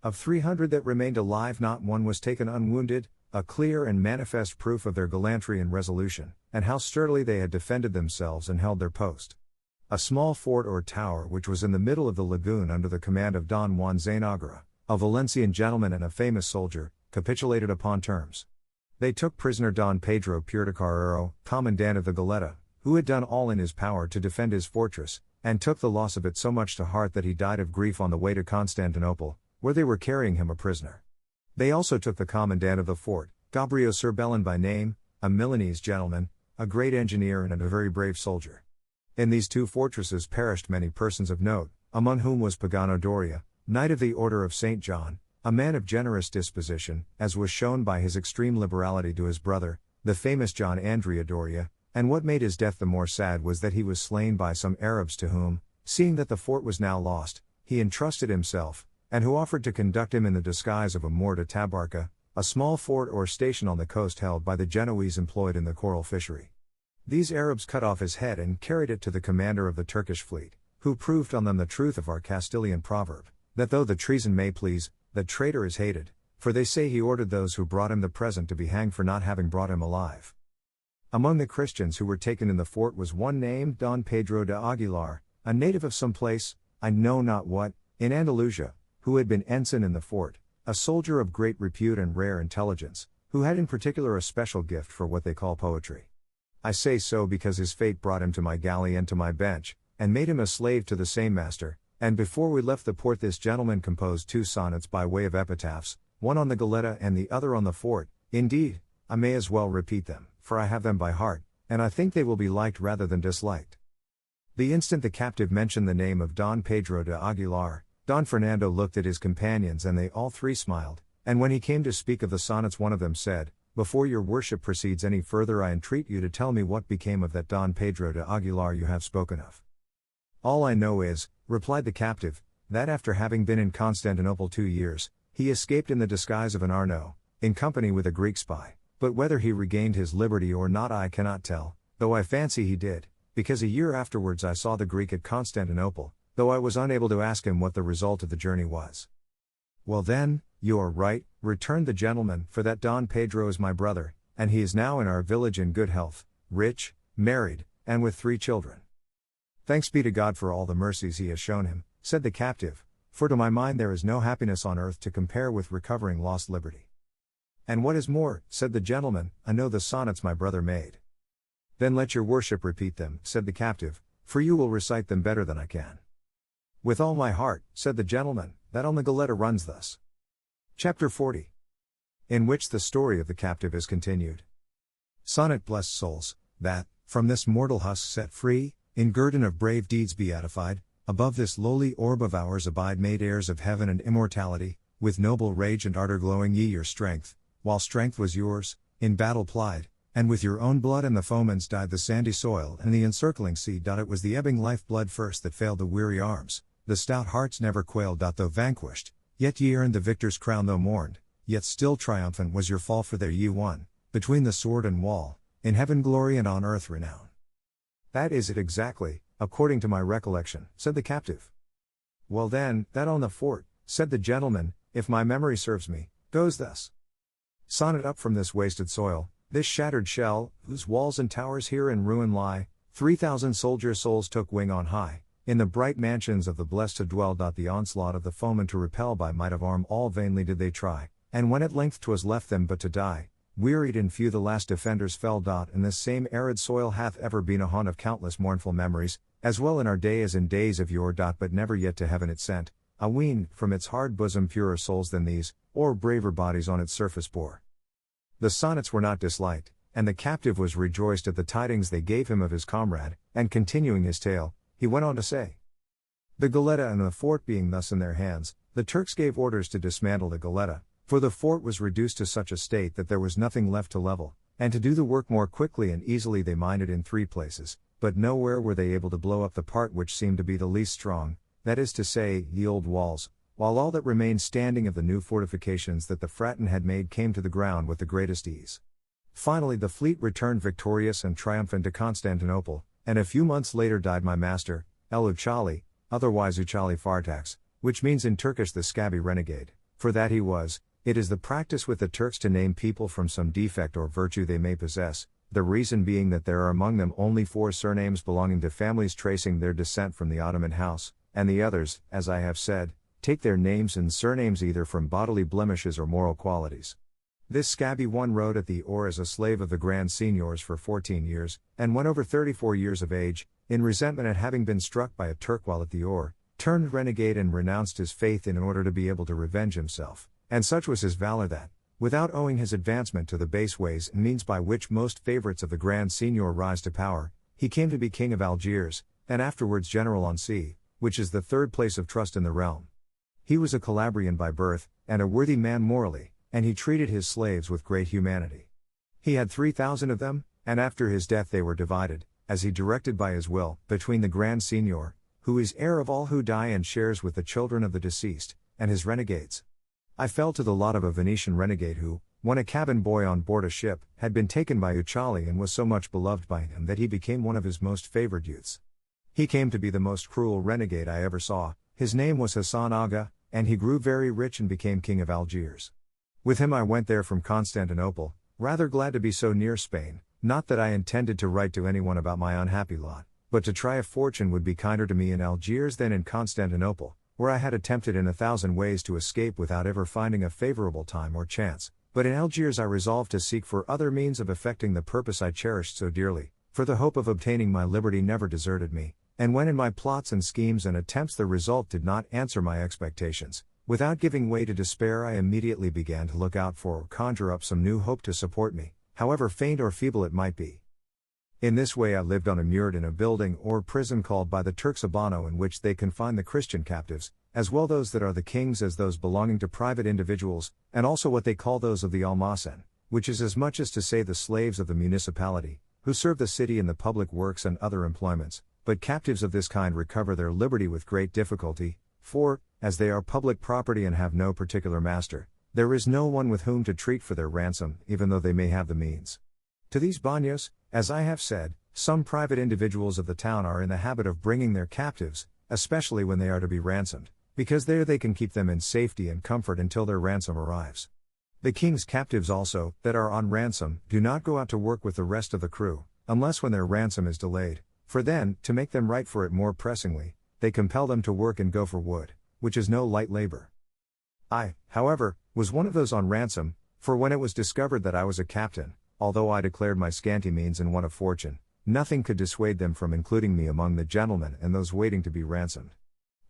Of 300 that remained alive not one was taken unwounded, a clear and manifest proof of their gallantry and resolution, and how sturdily they had defended themselves and held their post. A small fort or tower which was in the middle of the lagoon under the command of Don Juan Zainagra, a Valencian gentleman and a famous soldier, capitulated upon terms. They took prisoner Don Pedro Purticarrero, commandant of the Goletta, who had done all in his power to defend his fortress, and took the loss of it so much to heart that he died of grief on the way to Constantinople, where they were carrying him a prisoner. They also took the commandant of the fort, Gabrio Cerbellin by name, a Milanese gentleman, a great engineer and a very brave soldier. In these 2 fortresses perished many persons of note, among whom was Pagano Doria, Knight of the Order of St. John, a man of generous disposition, as was shown by his extreme liberality to his brother, the famous John Andrea Doria, and what made his death the more sad was that he was slain by some Arabs to whom, seeing that the fort was now lost, he entrusted himself, and who offered to conduct him in the disguise of a Moor to Tabarka, a small fort or station on the coast held by the Genoese employed in the coral fishery. These Arabs cut off his head and carried it to the commander of the Turkish fleet, who proved on them the truth of our Castilian proverb, that though the treason may please, the traitor is hated, for they say he ordered those who brought him the present to be hanged for not having brought him alive. Among the Christians who were taken in the fort was one named Don Pedro de Aguilar, a native of some place, I know not what, in Andalusia, who had been ensign in the fort, a soldier of great repute and rare intelligence, who had in particular a special gift for what they call poetry. I say so because his fate brought him to my galley and to my bench, and made him a slave to the same master, and before we left the port this gentleman composed 2 sonnets by way of epitaphs, one on the Goletta and the other on the fort. Indeed, I may as well repeat them, for I have them by heart, and I think they will be liked rather than disliked. The instant the captive mentioned the name of Don Pedro de Aguilar, Don Fernando looked at his companions and they all 3 smiled, and when he came to speak of the sonnets one of them said, "Before your worship proceeds any further I entreat you to tell me what became of that Don Pedro de Aguilar you have spoken of." "All I know is," replied the captive, "that after having been in Constantinople 2 years, he escaped in the disguise of an Arno, in company with a Greek spy, but whether he regained his liberty or not I cannot tell, though I fancy he did, because a year afterwards I saw the Greek at Constantinople, though I was unable to ask him what the result of the journey was." "Well then, you are right," returned the gentleman, "for that Don Pedro is my brother, and he is now in our village in good health, rich, married, and with 3 children. Thanks be to God for all the mercies he has shown him," said the captive, "for to my mind there is no happiness on earth to compare with recovering lost liberty. And what is more," said the gentleman, "I know the sonnets my brother made." "Then let your worship repeat them," said the captive, "for you will recite them better than I can." "With all my heart," said the gentleman, "that on the Goletta runs thus." Chapter 40. In which the story of the captive is continued. Sonnet. Blessed souls, that, from this mortal husk set free, in guerdon of brave deeds beatified, above this lowly orb of ours abide made heirs of heaven and immortality, with noble rage and ardor glowing ye your strength, while strength was yours, in battle plied, and with your own blood and the foeman's dyed the sandy soil and the encircling sea. It was the ebbing life blood first that failed the weary arms, the stout hearts never quailed. Though vanquished, yet ye earned the victor's crown. Though mourned, yet still triumphant was your fall. For there ye won, between the sword and wall, in heaven glory and on earth renown. That is it exactly, according to my recollection, said the captive. Well then, that on the fort, said the gentleman, if my memory serves me, goes thus. Sonnet. Up from this wasted soil, this shattered shell, whose walls and towers here in ruin lie, 3,000 soldier souls took wing on high, in the bright mansions of the blessed to dwell. The onslaught of the foeman to repel by might of arm all vainly did they try, and when at length 'twas left them but to die, wearied and few the last defenders fell. And this same arid soil hath ever been a haunt of countless mournful memories, as well in our day as in days of yore. But never yet to heaven it sent, I ween, from its hard bosom purer souls than these, or braver bodies on its surface bore. The sonnets were not disliked, and the captive was rejoiced at the tidings they gave him of his comrade, and continuing his tale, he went on to say, the Goletta and the fort being thus in their hands, the Turks gave orders to dismantle the Goletta, for the fort was reduced to such a state that there was nothing left to level, and to do the work more quickly and easily they mined it in 3 places, but nowhere were they able to blow up the part which seemed to be the least strong, that is to say, the old walls, while all that remained standing of the new fortifications that the Fratton had made came to the ground with the greatest ease. Finally the fleet returned victorious and triumphant to Constantinople, and a few months later died my master, El Uchali, otherwise Uchali Fartax, which means in Turkish the scabby renegade, for that he was. It is the practice with the Turks to name people from some defect or virtue they may possess, the reason being that there are among them only 4 surnames belonging to families tracing their descent from the Ottoman house, and the others, as I have said, take their names and surnames either from bodily blemishes or moral qualities. This scabby one rode at the oar as a slave of the Grand Signiors for 14 years, and when over 34 years of age, in resentment at having been struck by a Turk while at the oar, turned renegade and renounced his faith in order to be able to revenge himself, and such was his valor that, without owing his advancement to the base ways and means by which most favorites of the Grand Signior rise to power, he came to be king of Algiers, and afterwards general on sea, which is the 3rd place of trust in the realm. He was a Calabrian by birth, and a worthy man morally, and he treated his slaves with great humanity. He had 3,000 of them, and after his death they were divided, as he directed by his will, between the Grand Signior, who is heir of all who die and shares with the children of the deceased, and his renegades. I fell to the lot of a Venetian renegade who, when a cabin boy on board a ship, had been taken by Ucciali and was so much beloved by him that he became one of his most favored youths. He came to be the most cruel renegade I ever saw. His name was Hassan Aga, and he grew very rich and became king of Algiers. With him I went there from Constantinople, rather glad to be so near Spain, not that I intended to write to anyone about my unhappy lot, but to try if fortune would be kinder to me in Algiers than in Constantinople, where I had attempted in 1,000 ways to escape without ever finding a favorable time or chance. But in Algiers I resolved to seek for other means of effecting the purpose I cherished so dearly, for the hope of obtaining my liberty never deserted me, and when in my plots and schemes and attempts the result did not answer my expectations, without giving way to despair I immediately began to look out for or conjure up some new hope to support me, however faint or feeble it might be. In this way I lived unimmured in a building or prison called by the Turks Abano, in which they confine the Christian captives, as well those that are the king's as those belonging to private individuals, and also what they call those of the Almasen, which is as much as to say the slaves of the municipality, who serve the city in the public works and other employments, but captives of this kind recover their liberty with great difficulty, for, as they are public property and have no particular master, there is no one with whom to treat for their ransom, even though they may have the means. To these banos, as I have said, some private individuals of the town are in the habit of bringing their captives, especially when they are to be ransomed, because there they can keep them in safety and comfort until their ransom arrives. The king's captives also, that are on ransom, do not go out to work with the rest of the crew, unless when their ransom is delayed, for then, to make them right for it more pressingly, they compel them to work and go for wood, which is no light labor. I, however, was one of those on ransom, for when it was discovered that I was a captain, although I declared my scanty means and want of fortune, nothing could dissuade them from including me among the gentlemen and those waiting to be ransomed.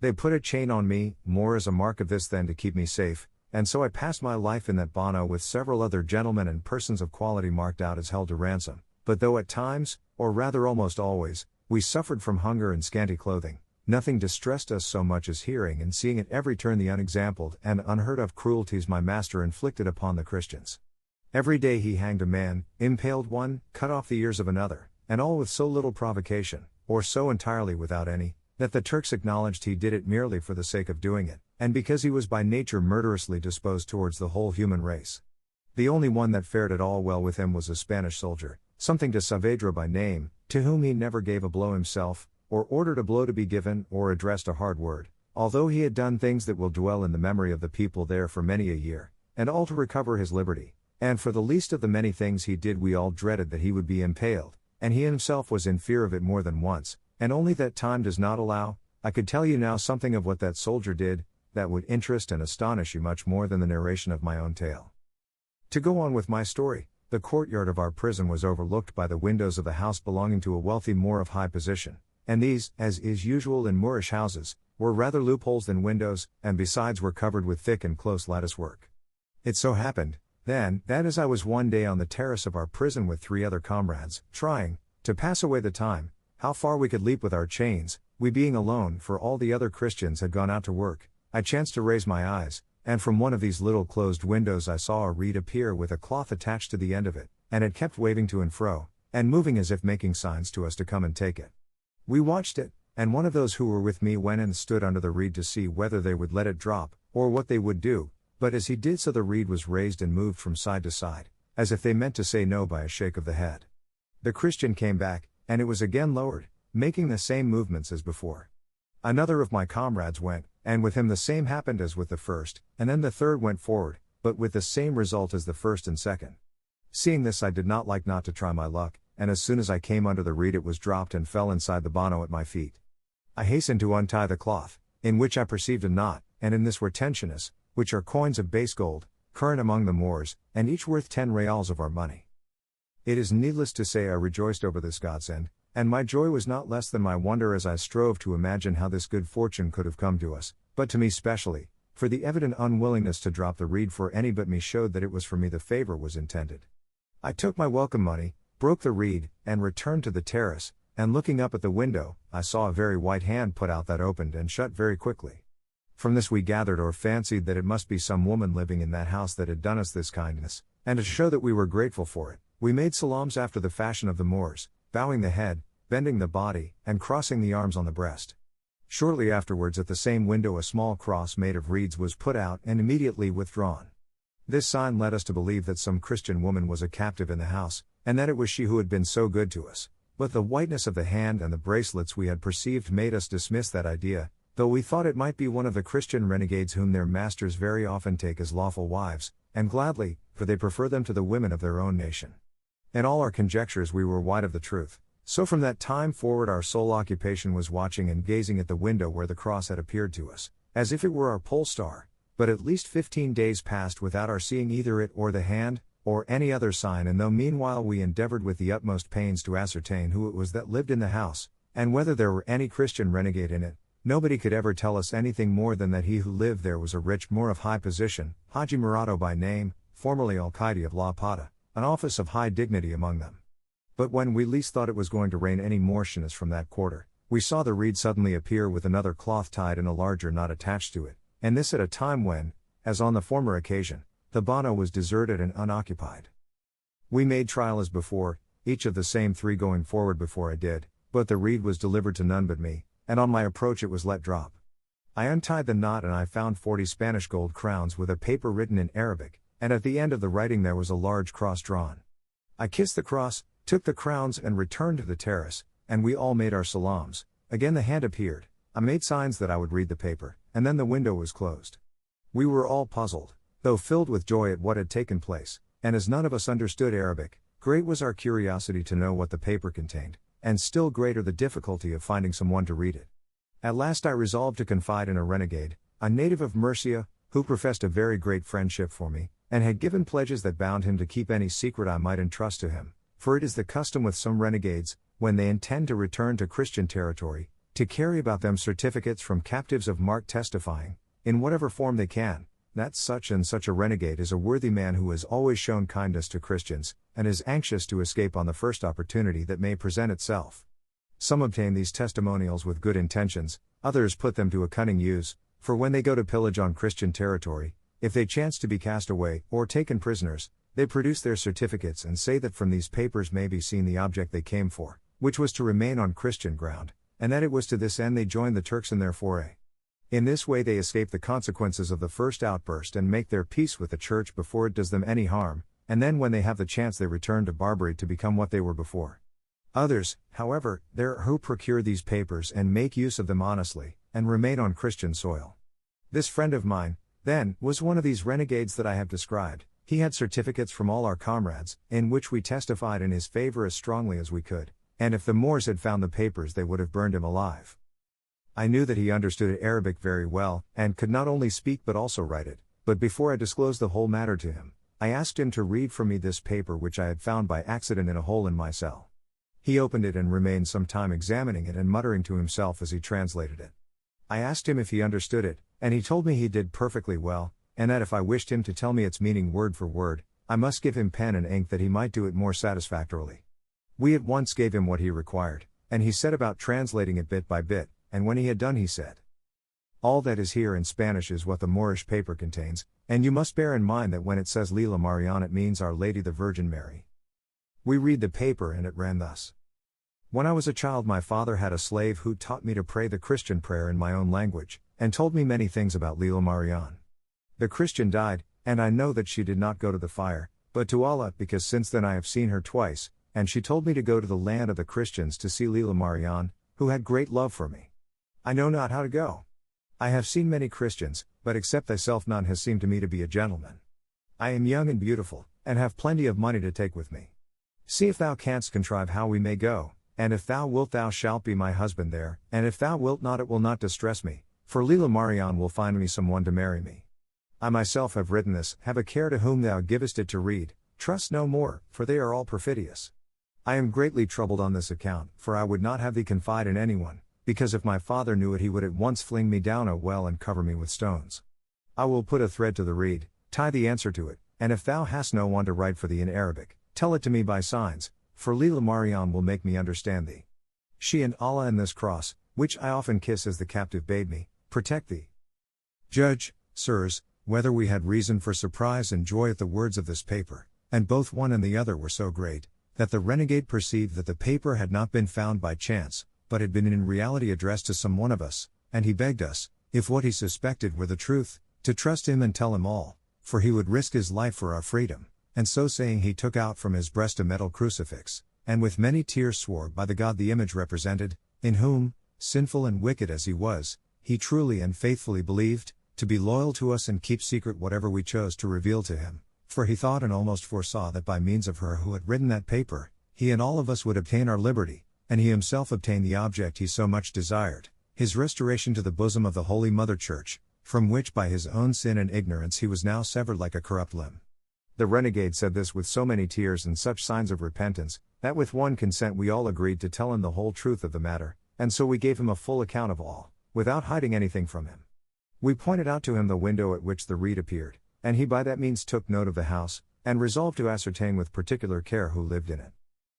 They put a chain on me, more as a mark of this than to keep me safe, and so I passed my life in that bano with several other gentlemen and persons of quality marked out as held to ransom, but though at times, or rather almost always, we suffered from hunger and scanty clothing, nothing distressed us so much as hearing and seeing at every turn the unexampled and unheard of cruelties my master inflicted upon the Christians. Every day he hanged a man, impaled one, cut off the ears of another, and all with so little provocation, or so entirely without any, that the Turks acknowledged he did it merely for the sake of doing it, and because he was by nature murderously disposed towards the whole human race. The only one that fared at all well with him was a Spanish soldier, something to Saavedra by name, to whom he never gave a blow himself, or ordered a blow to be given, or addressed a hard word, although he had done things that will dwell in the memory of the people there for many a year, and all to recover his liberty. And for the least of the many things he did we all dreaded that he would be impaled, and he himself was in fear of it more than once, and only that time does not allow. I could tell you now something of what that soldier did, that would interest and astonish you much more than the narration of my own tale. To go on with my story, the courtyard of our prison was overlooked by the windows of the house belonging to a wealthy Moor of high position, and these, as is usual in Moorish houses, were rather loopholes than windows, and besides were covered with thick and close lattice work. It so happened, then, that as I was one day on the terrace of our prison with 3 other comrades, trying, to pass away the time, how far we could leap with our chains, we being alone, for all the other Christians had gone out to work, I chanced to raise my eyes, and from one of these little closed windows I saw a reed appear with a cloth attached to the end of it, and it kept waving to and fro, and moving as if making signs to us to come and take it. We watched it, and one of those who were with me went and stood under the reed to see whether they would let it drop, or what they would do. But as he did so the reed was raised and moved from side to side, as if they meant to say no by a shake of the head. The Christian came back, and it was again lowered, making the same movements as before. Another of my comrades went, and with him the same happened as with the first, and then the third went forward, but with the same result as the first and second. Seeing this I did not like not to try my luck, and as soon as I came under the reed it was dropped and fell inside the bano at my feet. I hastened to untie the cloth, in which I perceived a knot, and in this were tensiones, which are coins of base gold, current among the Moors, and each worth 10 reals of our money. It is needless to say I rejoiced over this godsend, and my joy was not less than my wonder as I strove to imagine how this good fortune could have come to us, but to me specially, for the evident unwillingness to drop the reed for any but me showed that it was for me the favor was intended. I took my welcome money, broke the reed, and returned to the terrace, and looking up at the window, I saw a very white hand put out that opened and shut very quickly. From this we gathered or fancied that it must be some woman living in that house that had done us this kindness, and to show that we were grateful for it, we made salams after the fashion of the Moors, bowing the head, bending the body, and crossing the arms on the breast. Shortly afterwards at the same window a small cross made of reeds was put out and immediately withdrawn. This sign led us to believe that some Christian woman was a captive in the house, and that it was she who had been so good to us. But the whiteness of the hand and the bracelets we had perceived made us dismiss that idea, though we thought it might be one of the Christian renegades whom their masters very often take as lawful wives, and gladly, for they prefer them to the women of their own nation. In all our conjectures we were wide of the truth, so from that time forward our sole occupation was watching and gazing at the window where the cross had appeared to us, as if it were our pole star, but at least 15 days passed without our seeing either it or the hand, or any other sign, and though meanwhile we endeavored with the utmost pains to ascertain who it was that lived in the house, and whether there were any Christian renegade in it, nobody could ever tell us anything more than that he who lived there was a rich Moor of high position, Haji Murado by name, formerly Al-Qaidi of La Pata, an office of high dignity among them. But when we least thought it was going to rain any morshness from that quarter, we saw the reed suddenly appear with another cloth tied and a larger knot attached to it, and this at a time when, as on the former occasion, the Bano was deserted and unoccupied. We made trial as before, each of the same three going forward before I did, but the reed was delivered to none but me, and on my approach it was let drop. I untied the knot and I found 40 Spanish gold crowns with a paper written in Arabic, and at the end of the writing there was a large cross drawn. I kissed the cross, took the crowns and returned to the terrace, and we all made our salams. Again the hand appeared, I made signs that I would read the paper, and then the window was closed. We were all puzzled, though filled with joy at what had taken place, and as none of us understood Arabic, great was our curiosity to know what the paper contained, and still greater the difficulty of finding someone to read it. At last I resolved to confide in a renegade, a native of Murcia, who professed a very great friendship for me, and had given pledges that bound him to keep any secret I might entrust to him, for it is the custom with some renegades, when they intend to return to Christian territory, to carry about them certificates from captives of mark testifying, in whatever form they can, that such and such a renegade is a worthy man who has always shown kindness to Christians, and is anxious to escape on the first opportunity that may present itself. Some obtain these testimonials with good intentions, others put them to a cunning use, for when they go to pillage on Christian territory, if they chance to be cast away, or taken prisoners, they produce their certificates and say that from these papers may be seen the object they came for, which was to remain on Christian ground, and that it was to this end they joined the Turks in their foray. In this way they escape the consequences of the first outburst and make their peace with the church before it does them any harm, and then when they have the chance they return to Barbary to become what they were before. Others, however, there are who procure these papers and make use of them honestly, and remain on Christian soil. This friend of mine, then, was one of these renegades that I have described. He had certificates from all our comrades, in which we testified in his favor as strongly as we could, and if the Moors had found the papers they would have burned him alive. I knew that he understood Arabic very well, and could not only speak but also write it, but before I disclosed the whole matter to him, I asked him to read for me this paper which I had found by accident in a hole in my cell. He opened it and remained some time examining it and muttering to himself as he translated it. I asked him if he understood it, and he told me he did perfectly well, and that if I wished him to tell me its meaning word for word, I must give him pen and ink that he might do it more satisfactorily. We at once gave him what he required, and he set about translating it bit by bit, and when he had done he said, "All that is here in Spanish is what the Moorish paper contains, and you must bear in mind that when it says Lila Marian it means Our Lady the Virgin Mary." We read the paper and it ran thus. When I was a child my father had a slave who taught me to pray the Christian prayer in my own language, and told me many things about Lila Marian. The Christian died, and I know that she did not go to the fire, but to Allah, because since then I have seen her twice, and she told me to go to the land of the Christians to see Lila Marian, who had great love for me. I know not how to go. I have seen many Christians, but except thyself none has seemed to me to be a gentleman. I am young and beautiful, and have plenty of money to take with me. See if thou canst contrive how we may go, and if thou wilt thou shalt be my husband there, and if thou wilt not it will not distress me, for Lila Marian will find me someone to marry me. I myself have written this, have a care to whom thou givest it to read, trust no more, for they are all perfidious. I am greatly troubled on this account, for I would not have thee confide in anyone, because if my father knew it he would at once fling me down a well and cover me with stones. I will put a thread to the reed, tie the answer to it, and if thou hast no one to write for thee in Arabic, tell it to me by signs, for Lila Marian will make me understand thee. She and Allah and this cross, which I often kiss as the captive bade me, protect thee. Judge, sirs, whether we had reason for surprise and joy at the words of this paper, and both one and the other were so great, that the renegade perceived that the paper had not been found by chance, but had been in reality addressed to some one of us, and he begged us, if what he suspected were the truth, to trust him and tell him all, for he would risk his life for our freedom. And so saying he took out from his breast a metal crucifix, and with many tears swore by the God the image represented, in whom, sinful and wicked as he was, he truly and faithfully believed, to be loyal to us and keep secret whatever we chose to reveal to him. For he thought and almost foresaw that by means of her who had written that paper, he and all of us would obtain our liberty, and he himself obtain the object he so much desired, his restoration to the bosom of the Holy Mother Church, from which by his own sin and ignorance he was now severed like a corrupt limb. The renegade said this with so many tears and such signs of repentance, that with one consent we all agreed to tell him the whole truth of the matter, and so we gave him a full account of all, without hiding anything from him. We pointed out to him the window at which the reed appeared, and he by that means took note of the house, and resolved to ascertain with particular care who lived in it.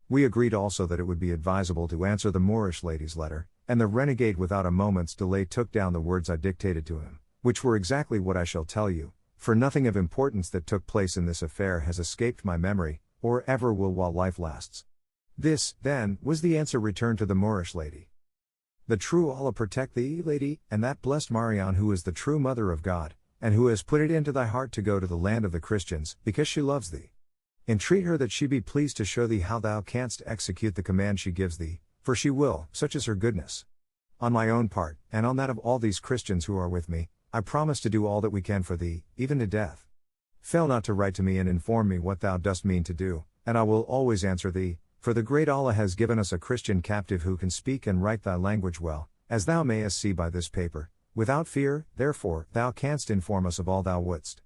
We agreed also that it would be advisable to answer the Moorish lady's letter, and the renegade without a moment's delay took down the words I dictated to him, which were exactly what I shall tell you, for nothing of importance that took place in this affair has escaped my memory, or ever will while life lasts. This, then, was the answer returned to the Moorish lady. The true Allah protect thee, lady, and that blessed Marianne who is the true mother of God, and who has put it into thy heart to go to the land of the Christians, because she loves thee. Entreat her that she be pleased to show thee how thou canst execute the command she gives thee, for she will, such is her goodness. On my own part, and on that of all these Christians who are with me, I promise to do all that we can for thee, even to death. Fail not to write to me and inform me what thou dost mean to do, and I will always answer thee, for the great Allah has given us a Christian captive who can speak and write thy language well, as thou mayest see by this paper. Without fear, therefore, thou canst inform us of all thou wouldst.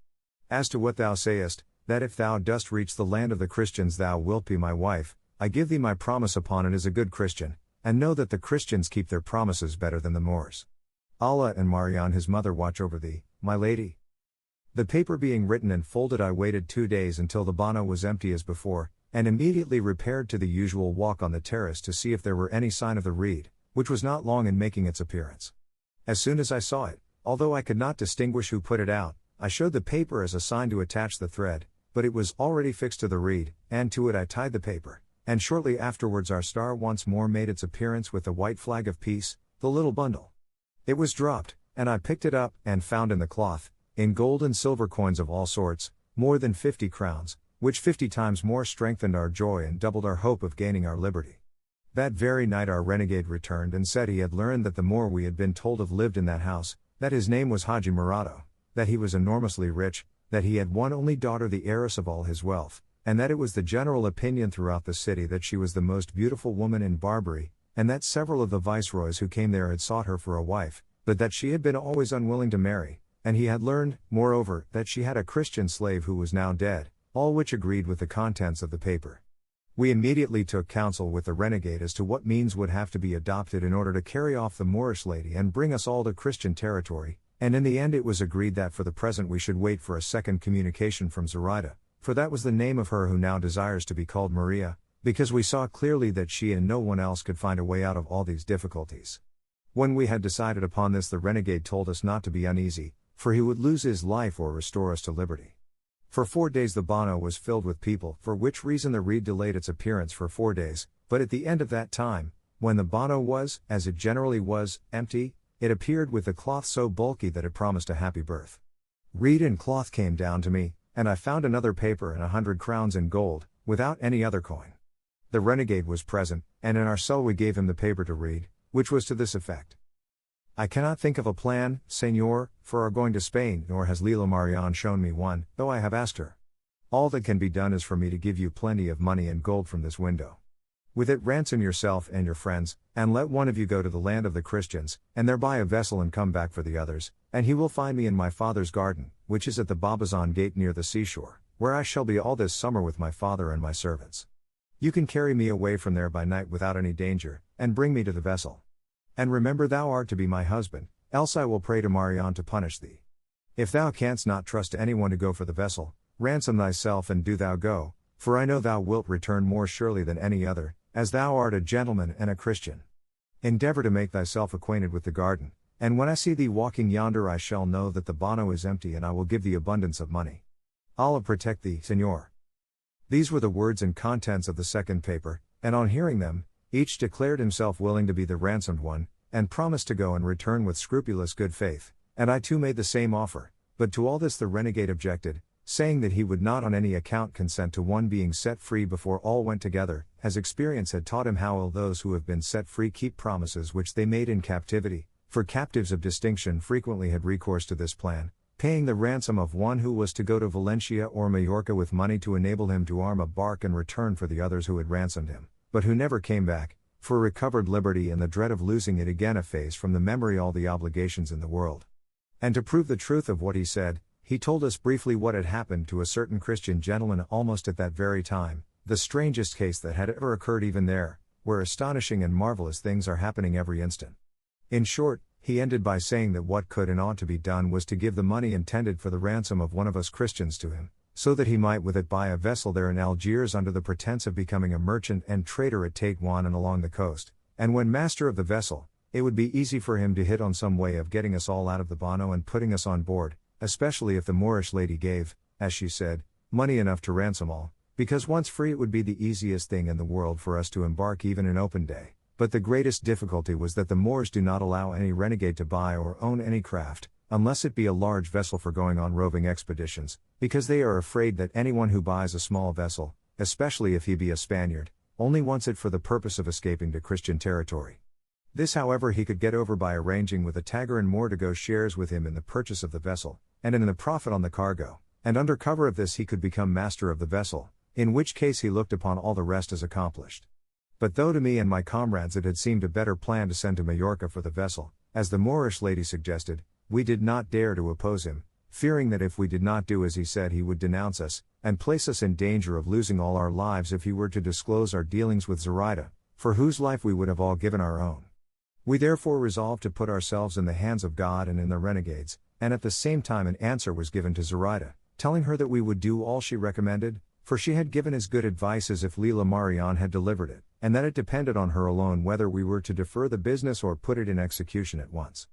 As to what thou sayest, that if thou dost reach the land of the Christians thou wilt be my wife, I give thee my promise upon it as a good Christian, and know that the Christians keep their promises better than the Moors. Allah and Marianne his mother watch over thee, my lady. The paper being written and folded I waited 2 days until the bano was empty as before, and immediately repaired to the usual walk on the terrace to see if there were any sign of the reed, which was not long in making its appearance. As soon as I saw it, although I could not distinguish who put it out, I showed the paper as a sign to attach the thread, but it was already fixed to the reed, and to it I tied the paper, and shortly afterwards our star once more made its appearance with the white flag of peace, the little bundle. It was dropped, and I picked it up, and found in the cloth, in gold and silver coins of all sorts, more than 50 crowns, which 50 times more strengthened our joy and doubled our hope of gaining our liberty. That very night our renegade returned and said he had learned that the Moor we had been told of lived in that house, that his name was Haji Murado, that he was enormously rich, that he had one only daughter the heiress of all his wealth, and that it was the general opinion throughout the city that she was the most beautiful woman in Barbary, and that several of the viceroys who came there had sought her for a wife, but that she had been always unwilling to marry, and he had learned, moreover, that she had a Christian slave who was now dead, all which agreed with the contents of the paper. We immediately took counsel with the renegade as to what means would have to be adopted in order to carry off the Moorish lady and bring us all to Christian territory, and in the end it was agreed that for the present we should wait for a second communication from Zoraida, for that was the name of her who now desires to be called Maria, because we saw clearly that she and no one else could find a way out of all these difficulties. When we had decided upon this the renegade told us not to be uneasy, for he would lose his life or restore us to liberty. For 4 days the bano was filled with people, for which reason the reed delayed its appearance for 4 days, but at the end of that time, when the bano was, as it generally was, empty, it appeared with the cloth so bulky that it promised a happy birth. Reed and cloth came down to me, and I found another paper and 100 crowns in gold, without any other coin. The renegade was present, and in our cell we gave him the paper to read, which was to this effect. I cannot think of a plan, Señor, for our going to Spain, nor has Lila Marianne shown me one, though I have asked her. All that can be done is for me to give you plenty of money and gold from this window. With it ransom yourself and your friends, and let one of you go to the land of the Christians, and there buy a vessel and come back for the others, and he will find me in my father's garden, which is at the Babazan gate near the seashore, where I shall be all this summer with my father and my servants. You can carry me away from there by night without any danger, and bring me to the vessel. And remember thou art to be my husband, else I will pray to Marianne to punish thee. If thou canst not trust anyone to go for the vessel, ransom thyself and do thou go, for I know thou wilt return more surely than any other, as thou art a gentleman and a Christian. Endeavor to make thyself acquainted with the garden, and when I see thee walking yonder I shall know that the bano is empty and I will give thee abundance of money. Allah protect thee, Señor. These were the words and contents of the second paper, and on hearing them, each declared himself willing to be the ransomed one, and promised to go and return with scrupulous good faith, and I too made the same offer. But to all this the renegade objected, saying that he would not on any account consent to one being set free before all went together, as experience had taught him how ill those who have been set free keep promises which they made in captivity, for captives of distinction frequently had recourse to this plan, paying the ransom of one who was to go to Valencia or Majorca with money to enable him to arm a bark and return for the others who had ransomed him, but who never came back, for recovered liberty and the dread of losing it again effaced from the memory all the obligations in the world. And to prove the truth of what he said, he told us briefly what had happened to a certain Christian gentleman almost at that very time, the strangest case that had ever occurred even there, where astonishing and marvelous things are happening every instant. In short, he ended by saying that what could and ought to be done was to give the money intended for the ransom of one of us Christians to him, so that he might with it buy a vessel there in Algiers under the pretense of becoming a merchant and trader at Tetuan and along the coast, and when master of the vessel, it would be easy for him to hit on some way of getting us all out of the Bono and putting us on board, especially if the Moorish lady gave, as she said, money enough to ransom all, because once free it would be the easiest thing in the world for us to embark even in open day. But the greatest difficulty was that the Moors do not allow any renegade to buy or own any craft, unless it be a large vessel for going on roving expeditions, because they are afraid that anyone who buys a small vessel, especially if he be a Spaniard, only wants it for the purpose of escaping to Christian territory. This however he could get over by arranging with a Tagarin Moor to go shares with him in the purchase of the vessel, and in the profit on the cargo, and under cover of this he could become master of the vessel, in which case he looked upon all the rest as accomplished. But though to me and my comrades it had seemed a better plan to send to Majorca for the vessel, as the Moorish lady suggested, we did not dare to oppose him, fearing that if we did not do as he said he would denounce us, and place us in danger of losing all our lives if he were to disclose our dealings with Zoraida, for whose life we would have all given our own. We therefore resolved to put ourselves in the hands of God and in the renegades, and at the same time an answer was given to Zoraida, telling her that we would do all she recommended, for she had given as good advice as if Leila Marian had delivered it, and that it depended on her alone whether we were to defer the business or put it in execution at once.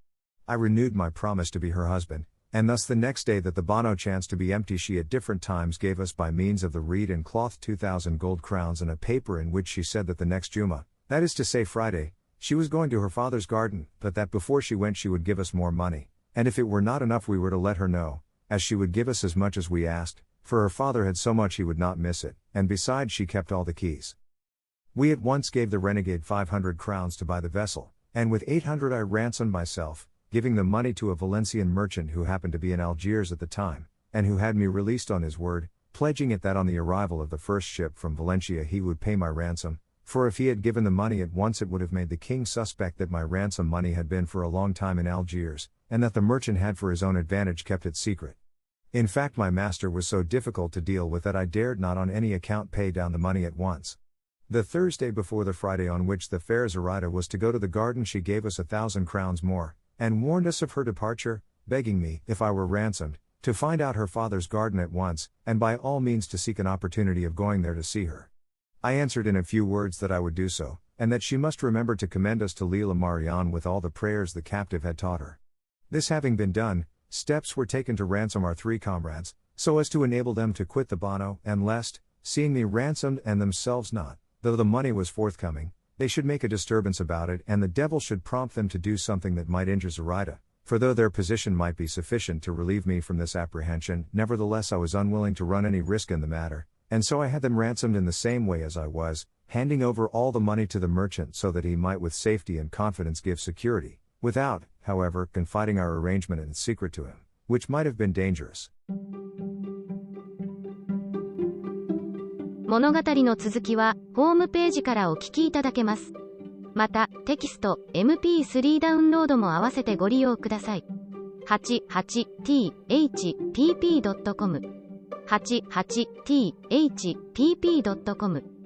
I renewed my promise to be her husband, and thus the next day that the Bono chanced to be empty she at different times gave us by means of the reed and cloth 2,000 gold crowns and a paper in which she said that the next Juma, that is to say Friday, she was going to her father's garden, but that before she went she would give us more money, and if it were not enough we were to let her know, as she would give us as much as we asked, for her father had so much he would not miss it, and besides she kept all the keys. We at once gave the renegade 500 crowns to buy the vessel, and with 800 I ransomed myself, giving the money to a Valencian merchant who happened to be in Algiers at the time, and who had me released on his word, pledging it that on the arrival of the first ship from Valencia he would pay my ransom, for if he had given the money at once it would have made the king suspect that my ransom money had been for a long time in Algiers, and that the merchant had for his own advantage kept it secret. In fact my master was so difficult to deal with that I dared not on any account pay down the money at once. The Thursday before the Friday on which the fair Zoraida was to go to the garden she gave us 1,000 crowns more, and warned us of her departure, begging me, if I were ransomed, to find out her father's garden at once, and by all means to seek an opportunity of going there to see her. I answered in a few words that I would do so, and that she must remember to commend us to Leila Marian with all the prayers the captive had taught her. This having been done, steps were taken to ransom our 3 comrades, so as to enable them to quit the Bono, and lest, seeing me ransomed and themselves not, though the money was forthcoming, they should make a disturbance about it and the devil should prompt them to do something that might injure Zoraida, for though their position might be sufficient to relieve me from this apprehension, nevertheless I was unwilling to run any risk in the matter, and so I had them ransomed in the same way as I was, handing over all the money to the merchant so that he might with safety and confidence give security, without, however, confiding our arrangement in secret to him, which might have been dangerous. 物語の続きはホームページからお聞きいただけます。また、テキスト、MP3 ダウンロードも合わせてご利用ください。88thpp.com 88thpp.com